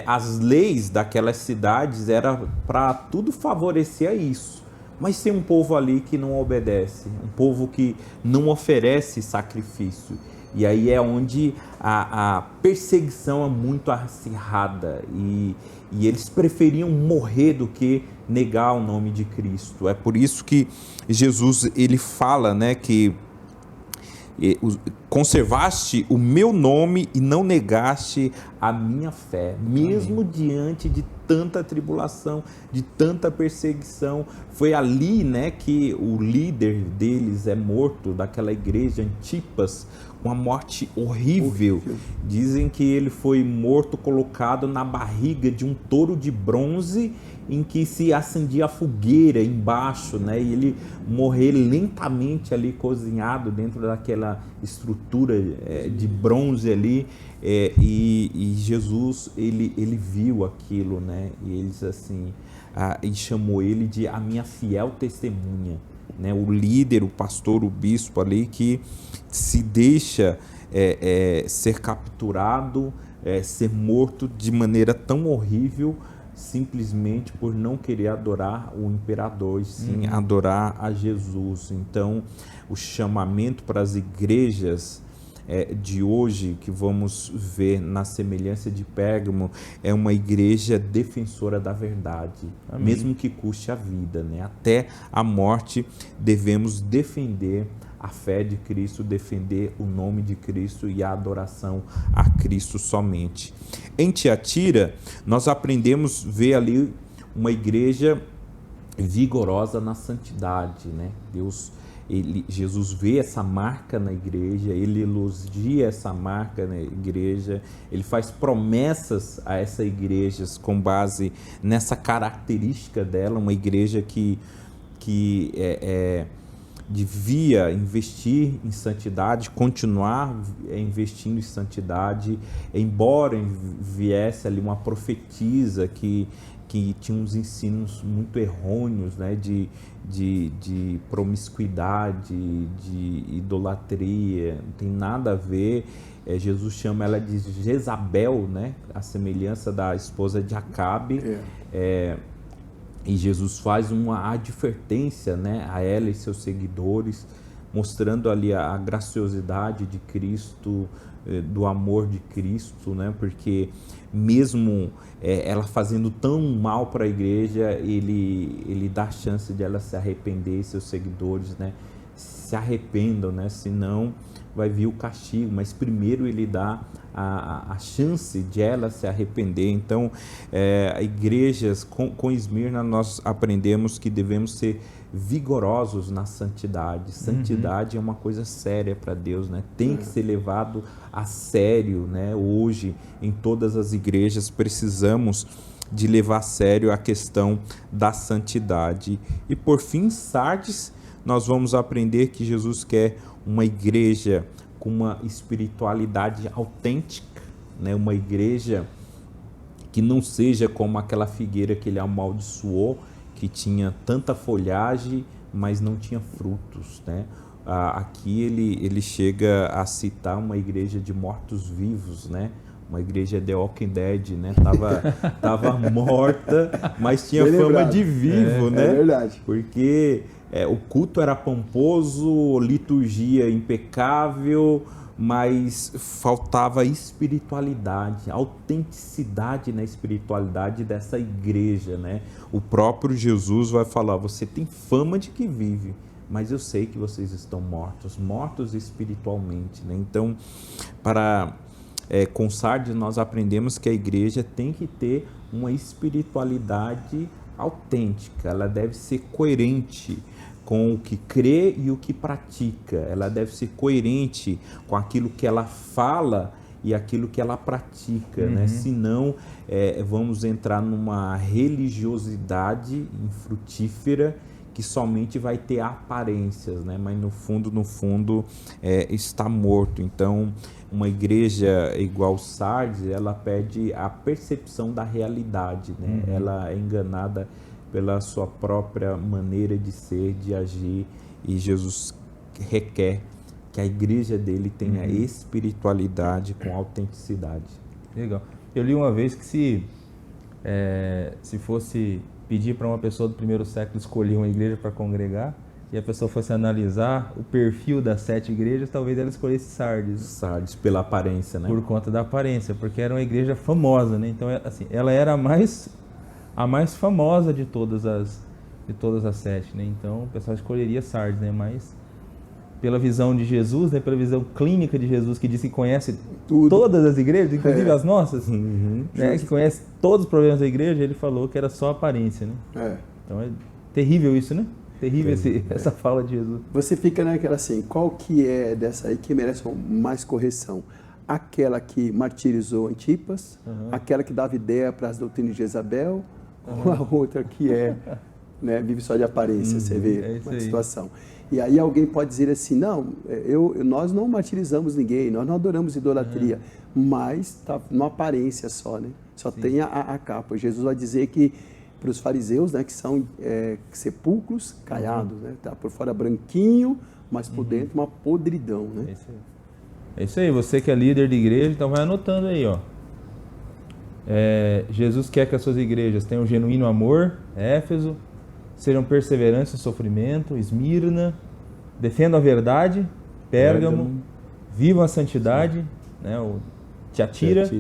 as leis daquelas cidades eram para tudo favorecer a isso. Mas tem um povo ali que não obedece, um povo que não oferece sacrifício. E aí é onde a perseguição é muito acirrada e eles preferiam morrer do que negar o nome de Cristo. É por isso que Jesus ele fala, né, que conservaste o meu nome e não negaste a minha fé, mesmo Amém. Diante de tanta tribulação, de tanta perseguição. Foi ali, né, que o líder deles é morto, daquela igreja, Antipas, uma morte horrível. Dizem que ele foi morto, colocado na barriga de um touro de bronze em que se acendia a fogueira embaixo, né? E ele morrer lentamente ali, cozinhado dentro daquela estrutura de bronze ali. E Jesus, ele viu aquilo, né? E eles assim, e chamou ele de a minha fiel testemunha. Né, o líder, o pastor, o bispo ali que se deixa ser capturado, ser morto de maneira tão horrível, simplesmente por não querer adorar o imperador, e sim adorar a Jesus. Então, o chamamento para as igrejas de hoje, que vamos ver na semelhança de Pérgamo, é uma igreja defensora da verdade, Amém. mesmo que custe a vida, né? Até a morte devemos defender a fé de Cristo, defender o nome de Cristo e a adoração a Cristo somente. Em Tiatira, nós aprendemos a ver ali uma igreja vigorosa na santidade, né? Jesus vê essa marca na igreja, ele elogia essa marca na igreja, ele faz promessas a essa igreja com base nessa característica dela, uma igreja que devia investir em santidade, continuar investindo em santidade, embora viesse ali uma profetisa que tinha uns ensinos muito errôneos, né, de promiscuidade, de idolatria, não tem nada a ver. Jesus chama ela de Jezabel, né, a semelhança da esposa de Acabe. E Jesus faz uma advertência, né, a ela e seus seguidores, mostrando ali a graciosidade de Cristo, do amor de Cristo, né, porque mesmo ela fazendo tão mal para a igreja, ele dá chance de ela se arrepender, seus seguidores, né, se arrependam, né, senão vai vir o castigo, mas primeiro ele dá a chance de ela se arrepender. Então, igrejas com Esmirna, nós aprendemos que devemos ser vigorosos na santidade. Santidade é uma coisa séria para Deus, né? Tem que ser levado a sério, né? Hoje, em todas as igrejas, precisamos de levar a sério a questão da santidade. E por fim, Sardes, nós vamos aprender que Jesus quer uma igreja com uma espiritualidade autêntica, né? Uma igreja que não seja como aquela figueira que ele amaldiçoou, que tinha tanta folhagem, mas não tinha frutos, né? Aqui ele chega a citar uma igreja de mortos-vivos, né? Uma igreja The Walking Dead, né? Tava morta, mas tinha fama de vivo, né? É verdade. Porque o culto era pomposo, liturgia impecável, mas faltava espiritualidade, autenticidade na espiritualidade dessa igreja, né? O próprio Jesus vai falar: você tem fama de que vive, mas eu sei que vocês estão mortos espiritualmente, né? Então, com Sardes nós aprendemos que a igreja tem que ter uma espiritualidade autêntica, ela deve ser coerente com o que crê e o que pratica, ela deve ser coerente com aquilo que ela fala e aquilo que ela pratica, né? Senão vamos entrar numa religiosidade infrutífera que somente vai ter aparências, né? Mas no fundo está morto. Então, uma igreja igual Sardes, ela perde a percepção da realidade, né? Ela é enganada pela sua própria maneira de ser, de agir, e Jesus requer que a igreja dele tenha espiritualidade com autenticidade. Legal. Eu li uma vez que se fosse pedir para uma pessoa do primeiro século escolher uma igreja para congregar, e a pessoa fosse analisar o perfil das 7 igrejas, talvez ela escolhesse Sardes. Sardes, pela aparência, né? Por conta da aparência, porque era uma igreja famosa, né? Então, assim, ela era a mais famosa de todas as 7, né? Então, o pessoal escolheria Sardes, né? Mas pela visão de Jesus, né? Pela visão clínica de Jesus, que diz que conhece todas as igrejas, inclusive as nossas, né? Que conhece todos os problemas da igreja, ele falou que era só aparência, né? Então é terrível isso, né? Terrível essa fala de Jesus. Você fica naquela assim, qual que é dessa aí que merece mais correção? Aquela que martirizou Antipas, aquela que dava ideia para as doutrinas de Jezabel, ou a outra que né, vive só de aparência, você vê uma situação. E aí alguém pode dizer assim, não, nós não martirizamos ninguém, nós não adoramos idolatria, mas está numa aparência só, né? Só tem a capa. Jesus vai dizer que para os fariseus, né, que são sepulcros caiados, né? Tá por fora branquinho, mas por dentro uma podridão, né? É isso aí, você que é líder de igreja, então vai anotando aí, ó. Jesus quer que as suas igrejas tenham genuíno amor, Éfeso, sejam perseverantes no sofrimento, Esmirna, defendam a verdade, Pérgamo, vivam a santidade, né, o Tiatira,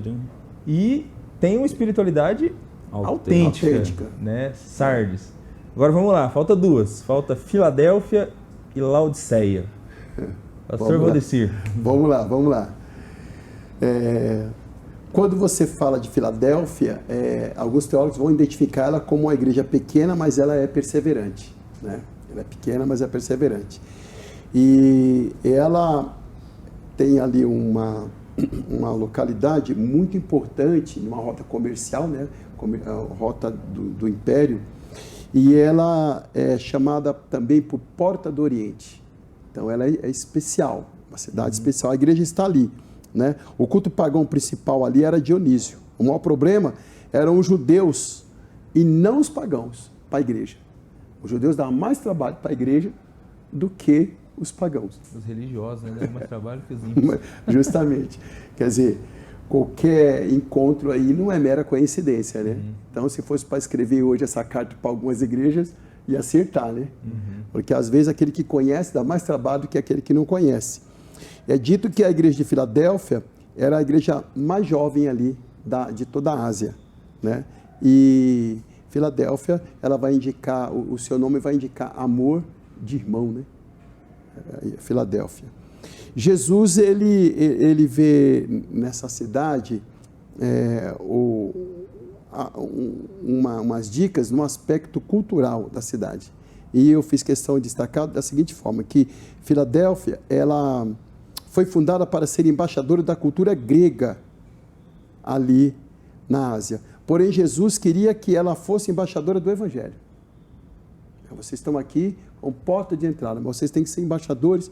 e tem uma espiritualidade autêntica, né, Sardes. Agora vamos lá, falta duas, falta Filadélfia e Laodiceia. Pastor Valdecir. Vamos lá. Quando você fala de Filadélfia, alguns teólogos vão identificar ela como uma igreja pequena, mas ela é perseverante, né? Ela é pequena, mas é perseverante. E ela tem ali uma localidade muito importante, numa rota comercial, né? A rota do Império, e ela é chamada também por Porta do Oriente. Então ela é especial, uma cidade especial. A igreja está ali, né? O culto pagão principal ali era Dionísio. O maior problema eram os judeus e não os pagãos para a igreja. Os judeus davam mais trabalho para a igreja do que os pagãos. Os religiosos, né? Davam mais trabalho que os ímpios. Justamente. Quer dizer, qualquer encontro aí não é mera coincidência, né? Então, se fosse para escrever hoje essa carta para algumas igrejas, ia acertar, né? Porque às vezes aquele que conhece dá mais trabalho do que aquele que não conhece. É dito que a igreja de Filadélfia era a igreja mais jovem ali de toda a Ásia, né? E Filadélfia, ela vai indicar, o seu nome vai indicar amor de irmão, né? Filadélfia. Jesus, ele vê nessa cidade umas dicas no aspecto cultural da cidade. E eu fiz questão de destacar da seguinte forma, que Filadélfia, ela foi fundada para ser embaixadora da cultura grega ali na Ásia. Porém, Jesus queria que ela fosse embaixadora do Evangelho. Vocês estão aqui com porta de entrada, mas vocês têm que ser embaixadores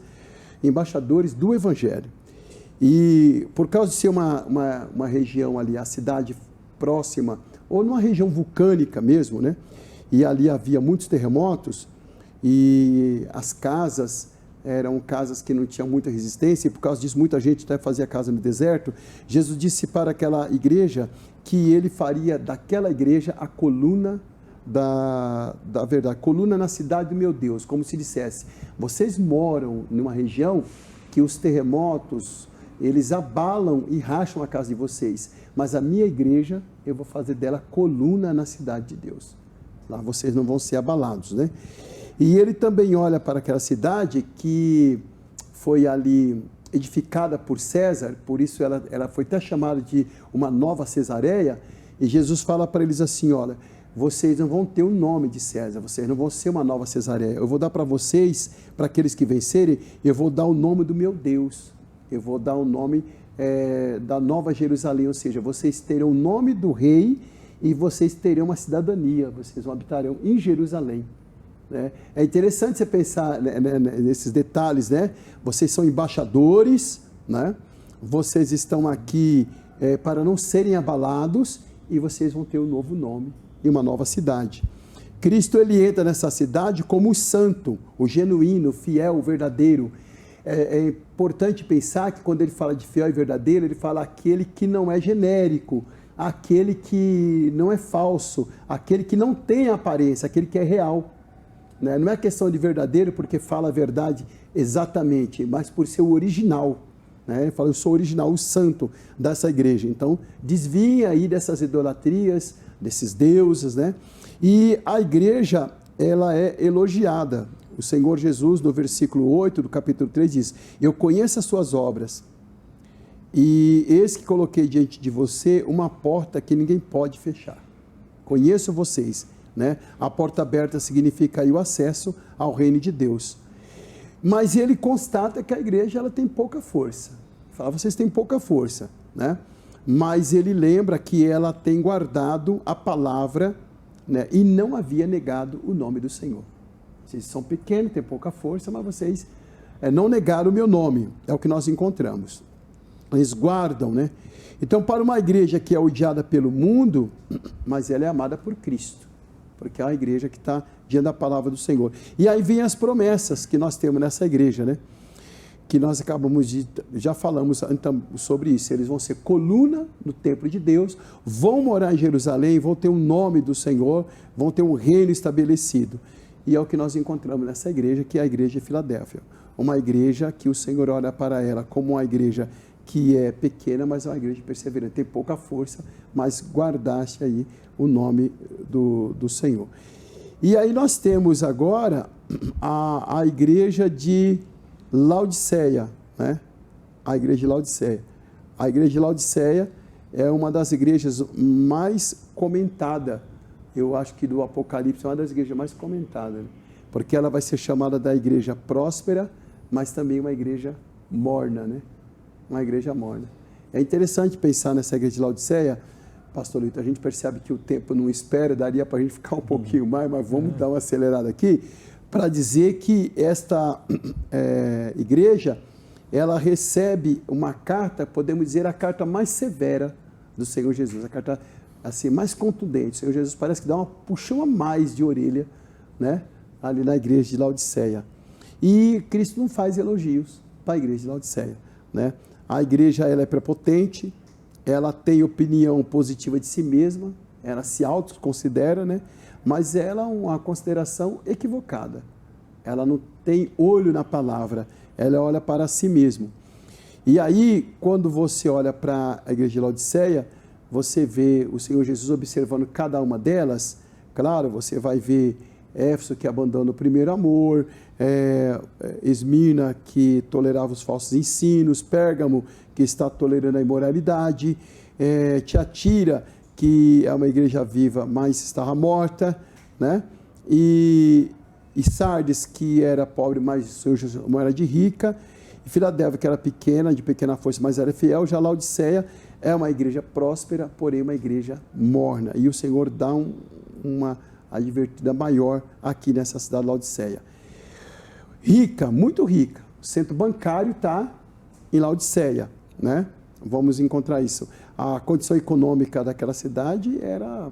do Evangelho. E por causa de ser uma região ali, a cidade próxima, ou numa região vulcânica mesmo, né? E ali havia muitos terremotos, e as casas eram casas que não tinham muita resistência, e por causa disso muita gente até fazia casa no deserto. Jesus disse para aquela igreja que ele faria daquela igreja a coluna da verdade, coluna na cidade do meu Deus, como se dissesse, vocês moram numa região que os terremotos, eles abalam e racham a casa de vocês, mas a minha igreja, eu vou fazer dela coluna na cidade de Deus. Lá vocês não vão ser abalados, né? E ele também olha para aquela cidade que foi ali edificada por César, por isso ela foi até chamada de uma nova Cesareia, e Jesus fala para eles assim, olha, vocês não vão ter o nome de César, vocês não vão ser uma nova Cesareia, eu vou dar para vocês, para aqueles que vencerem, eu vou dar o nome do meu Deus, eu vou dar o nome da Nova Jerusalém, ou seja, vocês terão o nome do rei e vocês terão uma cidadania, vocês habitarão em Jerusalém. Né? É interessante você pensar nesses detalhes, né? Vocês são embaixadores, né? Vocês estão aqui para não serem abalados e vocês vão ter um novo nome e uma nova cidade. Cristo, ele entra nessa cidade como o santo, o genuíno, o fiel, o verdadeiro. É importante pensar que quando ele fala de fiel e verdadeiro, ele fala aquele que não é genérico, aquele que não é falso, aquele que não tem aparência, aquele que é real. Né? Não é questão de verdadeiro porque fala a verdade exatamente, mas por ser o original. Né? Ele fala, eu sou original, o santo dessa igreja. Então, desvia aí dessas idolatrias, desses deuses, né? E a igreja, ela é elogiada. O Senhor Jesus, no versículo 8 do capítulo 3, diz, eu conheço as suas obras, e eis que coloquei diante de você uma porta que ninguém pode fechar. Conheço vocês, né? A porta aberta significa aí o acesso ao reino de Deus. Mas ele constata que a igreja, ela tem pouca força. Fala, vocês têm pouca força, né? Mas ele lembra que ela tem guardado a palavra, né, e não havia negado o nome do Senhor. Vocês são pequenos, têm pouca força, mas vocês não negaram o meu nome, é o que nós encontramos. Eles guardam, né? Então, para uma igreja que é odiada pelo mundo, mas ela é amada por Cristo, porque é a igreja que está diante da palavra do Senhor. E aí vem as promessas que nós temos nessa igreja, né? Que nós acabamos de, já falamos então, sobre isso, eles vão ser coluna no templo de Deus, vão morar em Jerusalém, vão ter um nome do Senhor, vão ter um reino estabelecido, e é o que nós encontramos nessa igreja, que é a igreja de Filadélfia, uma igreja que o Senhor olha para ela como uma igreja que é pequena, mas é uma igreja perseverante, tem pouca força, mas guardaste aí o nome do Senhor. E aí nós temos agora a igreja de Laodiceia, né? A igreja de Laodiceia. A igreja de Laodiceia é uma das igrejas mais comentadas, eu acho que do Apocalipse, é uma das igrejas mais comentadas, né? Porque ela vai ser chamada da igreja próspera, mas também uma igreja morna, né? Uma igreja morna. É interessante pensar nessa igreja de Laodiceia, pastor Lito, a gente percebe que o tempo não espera, daria para a gente ficar um pouquinho mais, mas vamos dar uma acelerada aqui, para dizer que esta igreja, ela recebe uma carta, podemos dizer, a carta mais severa do Senhor Jesus, a carta assim, mais contundente. O Senhor Jesus parece que dá uma puxão a mais de orelha, né, ali na igreja de Laodiceia. E Cristo não faz elogios para a igreja de Laodiceia, né? A igreja, ela é prepotente, ela tem opinião positiva de si mesma, ela se autoconsidera, né? Mas ela é uma consideração equivocada. Ela não tem olho na palavra, ela olha para si mesma. E aí, quando você olha para a igreja de Laodiceia, você vê o Senhor Jesus observando cada uma delas. Claro, você vai ver Éfeso, que abandona o primeiro amor, Esmirna, que tolerava os falsos ensinos, Pérgamo, que está tolerando a imoralidade, Tiatira, que é uma igreja viva, mas estava morta, né? E Sardes, que era pobre, mas o Senhor Jesus era de rica, e Filadélfia, que era pequena, de pequena força, mas era fiel. Já Laodiceia é uma igreja próspera, porém uma igreja morna, e o Senhor dá uma advertida maior aqui nessa cidade de Laodiceia. Rica, muito rica, o centro bancário está em Laodiceia, né? Vamos encontrar isso. A condição econômica daquela cidade era,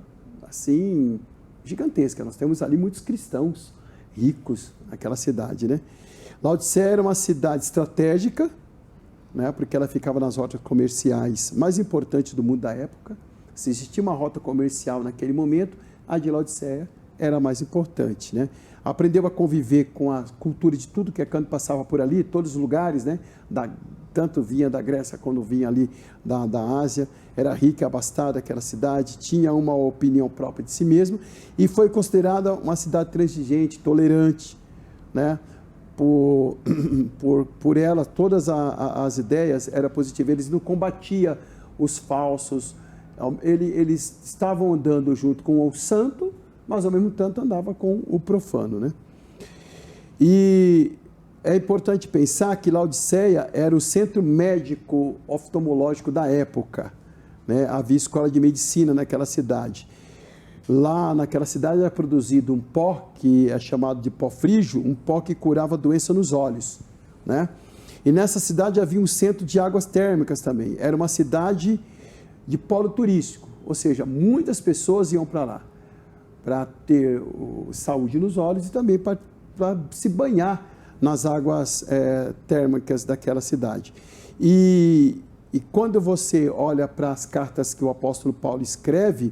assim, gigantesca. Nós temos ali muitos cristãos ricos naquela cidade, né? Laodiceia era uma cidade estratégica, né? Porque ela ficava nas rotas comerciais mais importantes do mundo da época. Se existia uma rota comercial naquele momento, a de Laodiceia era a mais importante, né? Aprendeu a conviver com a cultura de tudo que quando passava por ali, todos os lugares, né? Tanto vinha da Grécia quando vinha ali da Ásia. Era rica e abastada aquela cidade, tinha uma opinião própria de si mesma e foi considerada uma cidade transigente, tolerante, né? Por ela, todas as ideias eram positivas. Eles não combatiam os falsos, eles estavam andando junto com o santo, mas ao mesmo tempo andava com o profano, né? E é importante pensar que Laodiceia era o centro médico oftalmológico da época, né? Havia escola de medicina naquela cidade. Lá naquela cidade era produzido um pó que é chamado de pó frígio, um pó que curava doença nos olhos, né? E nessa cidade havia um centro de águas térmicas também. Era uma cidade de polo turístico, ou seja, muitas pessoas iam para lá para ter saúde nos olhos e também para se banhar nas águas térmicas daquela cidade. E quando você olha para as cartas que o apóstolo Paulo escreve,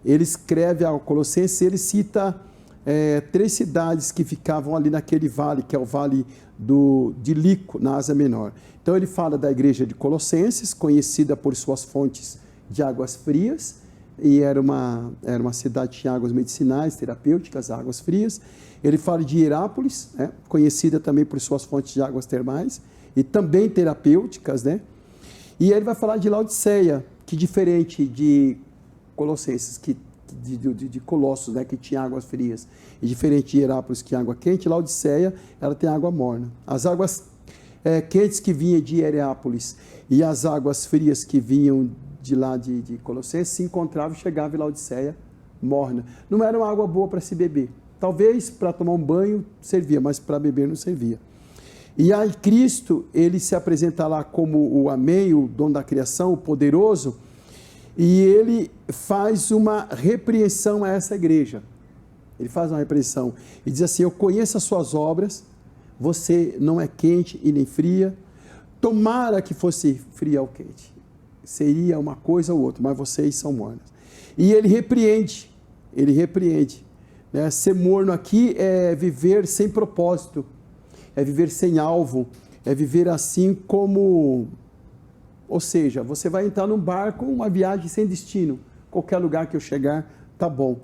ele escreve ao Colossenses, ele cita 3 cidades que ficavam ali naquele vale, que é o vale de Lico, na Ásia Menor. Então ele fala da igreja de Colossenses, conhecida por suas fontes de águas frias, e era uma cidade que tinha águas medicinais, terapêuticas, águas frias. Ele fala de Hierápolis, né, conhecida também por suas fontes de águas termais, e também terapêuticas, né? E ele vai falar de Laodiceia, que diferente de Colossenses, de Colossos, né, que tinha águas frias, e diferente de Hierápolis, que tinha água quente, Laodiceia, ela tem água morna. As águas quentes que vinham de Hierápolis e as águas frias que vinham de lá de Colossenses se encontravam e chegavam em Laodiceia morna. Não era uma água boa para se beber. Talvez para tomar um banho servia, mas para beber não servia. E aí Cristo, ele se apresenta lá como o Amém, o dono da criação, o poderoso, e ele faz uma repreensão a essa igreja. Ele faz uma repreensão e diz assim: eu conheço as suas obras, você não é quente e nem fria, tomara que fosse fria ou quente. Seria uma coisa ou outra, mas vocês são mornas. E ele repreende, né? Ser morno aqui é viver sem propósito, é viver sem alvo, é viver assim como... Ou seja, você vai entrar num barco, uma viagem sem destino. Qualquer lugar que eu chegar, tá bom.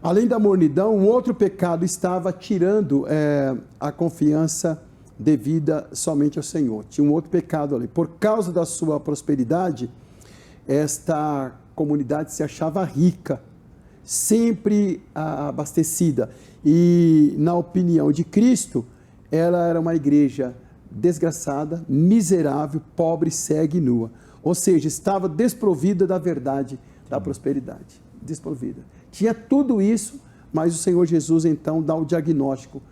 Além da mornidão, um outro pecado estava tirando a confiança devida somente ao Senhor. Tinha um outro pecado ali. Por causa da sua prosperidade, esta comunidade se achava rica, sempre abastecida. E, na opinião de Cristo, ela era uma igreja desgraçada, miserável, pobre, cega e nua. Ou seja, estava desprovida da verdade, da prosperidade. Desprovida. Tinha tudo isso, mas o Senhor Jesus, então, dá o diagnóstico.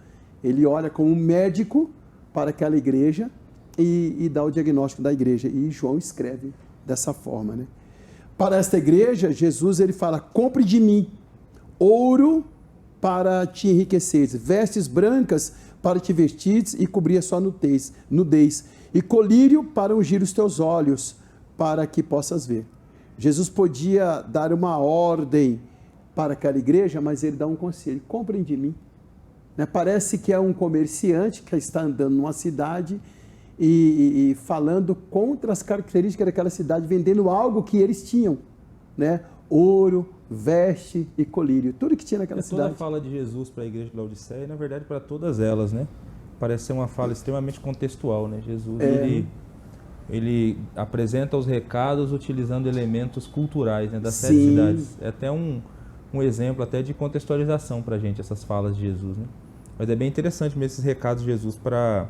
Ele olha como um médico para aquela igreja e dá o diagnóstico da igreja. E João escreve dessa forma, né? Para esta igreja, Jesus ele fala: compre de mim ouro para te enriqueceres, vestes brancas para te vestires e cobrir a sua nudez, e colírio para ungir os teus olhos, para que possas ver. Jesus podia dar uma ordem para aquela igreja, mas ele dá um conselho: comprem de mim. Né? Parece que é um comerciante que está andando numa cidade e falando contra as características daquela cidade, vendendo algo que eles tinham, né? Ouro, veste e colírio, tudo que tinha naquela cidade. Toda a fala de Jesus para a igreja de Laodiceia, na verdade, para todas elas, né? Parece ser uma fala extremamente contextual, né? Jesus, ele apresenta os recados utilizando elementos culturais, né, das 7 cidades. É até um exemplo até de contextualização para a gente, essas falas de Jesus, né? Mas é bem interessante mesmo esses recados de Jesus para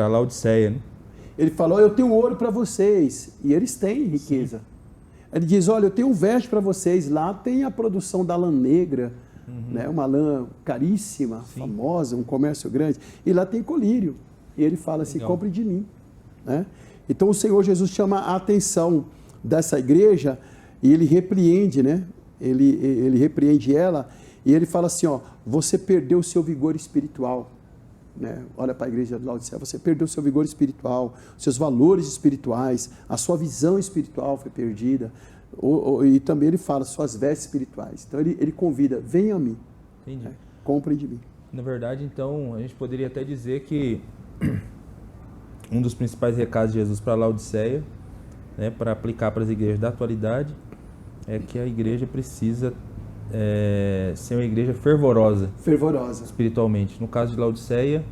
Laodiceia, né? Ele falou: eu tenho ouro para vocês, e eles têm riqueza. Sim. Ele diz: olha, eu tenho um veste para vocês, lá tem a produção da lã negra, né? Uma lã caríssima, famosa, um comércio grande, e lá tem colírio. E ele fala assim: compre de mim, né? Então o Senhor Jesus chama a atenção dessa igreja e ele repreende, né? Ele repreende ela e ele fala assim: ó, você perdeu o seu vigor espiritual. Né? Olha para a igreja de Laodiceia: você perdeu o seu vigor espiritual, seus valores espirituais, a sua visão espiritual foi perdida. E também ele fala suas vestes espirituais. Então ele convida: venha a mim, né? Comprem de mim. Na verdade, então, a gente poderia até dizer que um dos principais recados de Jesus para Laodiceia, né, para aplicar para as igrejas da atualidade, é que a igreja precisa ser uma igreja fervorosa espiritualmente. No caso de Laodiceia,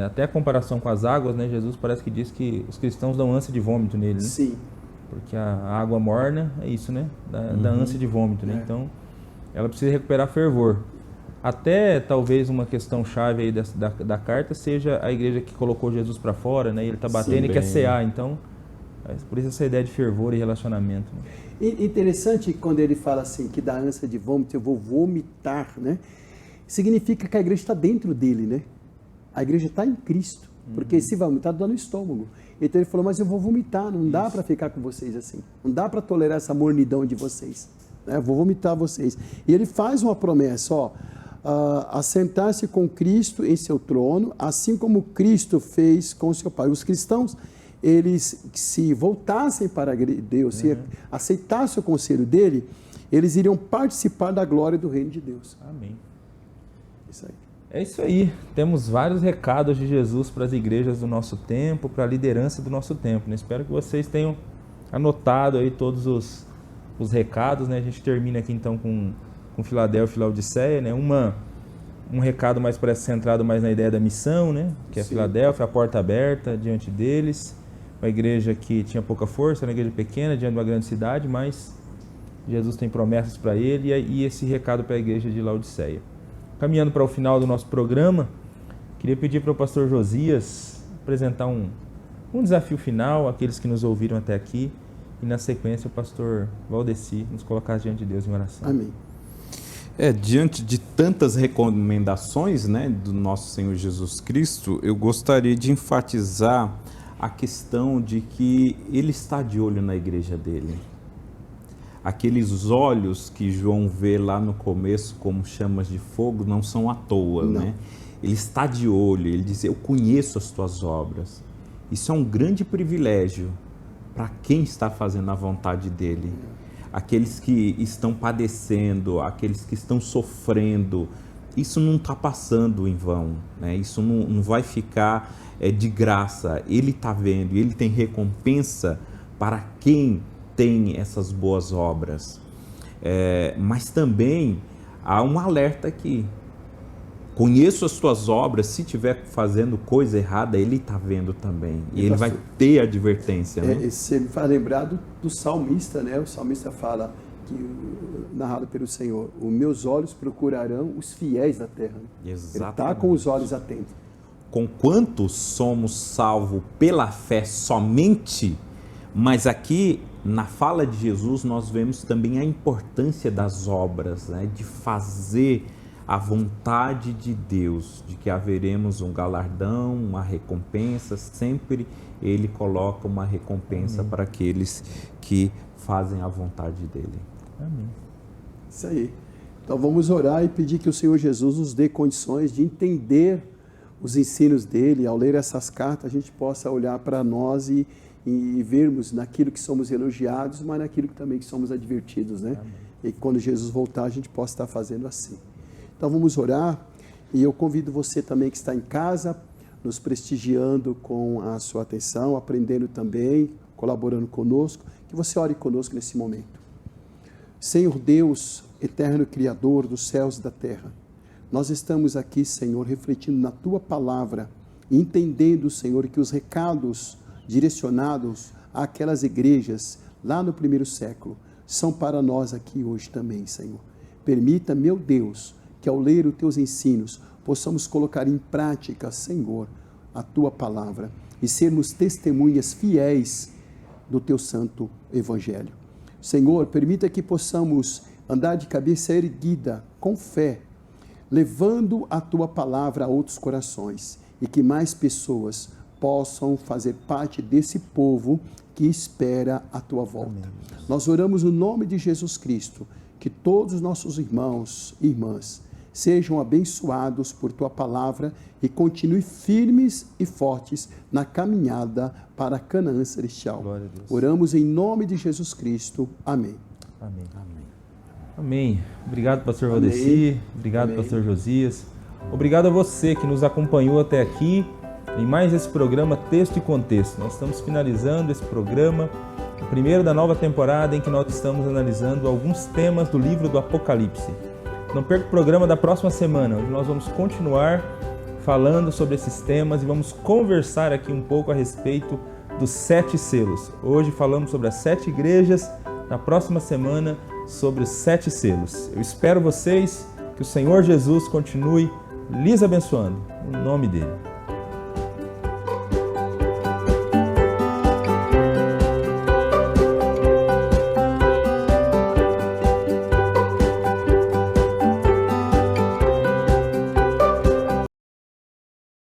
até a comparação com as águas, né, Jesus parece que diz que os cristãos dão ânsia de vômito nele, né? Sim. Porque a água morna é isso, né? Da ânsia de vômito, né? Então, ela precisa recuperar fervor. Até talvez uma questão chave aí da carta seja a igreja que colocou Jesus para fora, né? E ele está batendo e quer cear. Então, por isso essa ideia de fervor e relacionamento, né? Interessante quando ele fala assim, que da ânsia de vômito eu vou vomitar, né? Significa que a igreja está dentro dele, né? A igreja está em Cristo, porque se vomitar dá no estômago. Então ele falou: mas eu vou vomitar, não dá para ficar com vocês assim, não dá para tolerar essa mornidão de vocês, né? Eu vou vomitar vocês. E ele faz uma promessa, ó: assentar-se com Cristo em seu trono, assim como Cristo fez com seu Pai. Os cristãos, eles se voltassem para Deus, se aceitassem o conselho dele, eles iriam participar da glória do reino de Deus. Amém. Isso aí. É isso aí. Temos vários recados de Jesus para as igrejas do nosso tempo, para a liderança do nosso tempo, né? Espero que vocês tenham anotado aí todos os recados, né? A gente termina aqui então com Filadélfia e Laodiceia, né? Um recado mais parece centrado mais na ideia da missão, né? Que é Filadélfia, a porta aberta diante deles. Uma igreja que tinha pouca força, uma igreja pequena diante de uma grande cidade, mas Jesus tem promessas para ele, e esse recado para a igreja de Laodiceia. Caminhando para o final do nosso programa, queria pedir para o pastor Josias apresentar um desafio final àqueles que nos ouviram até aqui, e na sequência o pastor Valdeci nos colocar diante de Deus em oração. Amém. Diante de tantas recomendações, né, do nosso Senhor Jesus Cristo, eu gostaria de enfatizar a questão de que Ele está de olho na igreja dele. Aqueles olhos que João vê lá no começo como chamas de fogo não são à toa, né? Ele está de olho, ele diz: eu conheço as tuas obras. Isso é um grande privilégio para quem está fazendo a vontade dele. Aqueles que estão padecendo, aqueles que estão sofrendo, isso não está passando em vão, né? Isso não vai ficar de graça. Ele está vendo, ele tem recompensa para quem tem essas boas obras. Mas também há um alerta aqui. Conheço as tuas obras, se estiver fazendo coisa errada, ele está vendo também. E ele vai ter advertência. Né? Você me faz lembrar do salmista, né? O salmista fala, narrado pelo Senhor, os meus olhos procurarão os fiéis da terra. Exatamente. Ele está com os olhos atentos. Conquanto somos salvos pela fé somente, mas aqui na fala de Jesus nós vemos também a importância das obras, né? De fazer a vontade de Deus, de que haveremos um galardão, uma recompensa, sempre Ele coloca uma recompensa para aqueles que fazem a vontade dEle. Amém. Isso aí. Então vamos orar e pedir que o Senhor Jesus nos dê condições de entender os ensinos dEle. Ao ler essas cartas a gente possa olhar para nós e vermos naquilo que somos elogiados, mas naquilo que também que somos advertidos, né? Amém. E quando Jesus voltar a gente possa estar fazendo assim. Então vamos orar e eu convido você também que está em casa, nos prestigiando com a sua atenção, aprendendo também, colaborando conosco, que você ore conosco nesse momento. Senhor Deus, eterno Criador dos céus e da terra, nós estamos aqui, Senhor, refletindo na Tua palavra, entendendo, Senhor, que os recados direcionados àquelas igrejas lá no primeiro século são para nós aqui hoje também, Senhor. Permita, meu Deus, que ao ler os Teus ensinos, possamos colocar em prática, Senhor, a Tua palavra e sermos testemunhas fiéis do Teu santo Evangelho. Senhor, permita que possamos andar de cabeça erguida, com fé, levando a Tua palavra a outros corações e que mais pessoas possam fazer parte desse povo que espera a Tua volta. Amém. Nós oramos no nome de Jesus Cristo, que todos os nossos irmãos e irmãs sejam abençoados por Tua palavra e continuem firmes e fortes na caminhada para Canaã celestial. Oramos em nome de Jesus Cristo. Amém. Amém. Amém. Amém. Obrigado, pastor Valdeci. Obrigado, Amém. Pastor Josias. Obrigado a você que nos acompanhou até aqui em mais esse programa Texto e Contexto. Nós estamos finalizando esse programa, o primeiro da nova temporada, em que nós estamos analisando alguns temas do livro do Apocalipse. Não perca o programa da próxima semana, onde nós vamos continuar falando sobre esses temas e vamos conversar aqui um pouco a respeito dos 7 selos. Hoje falamos sobre as 7 igrejas, na próxima semana sobre os 7 selos. Eu espero vocês, que o Senhor Jesus continue lhes abençoando, no nome dele.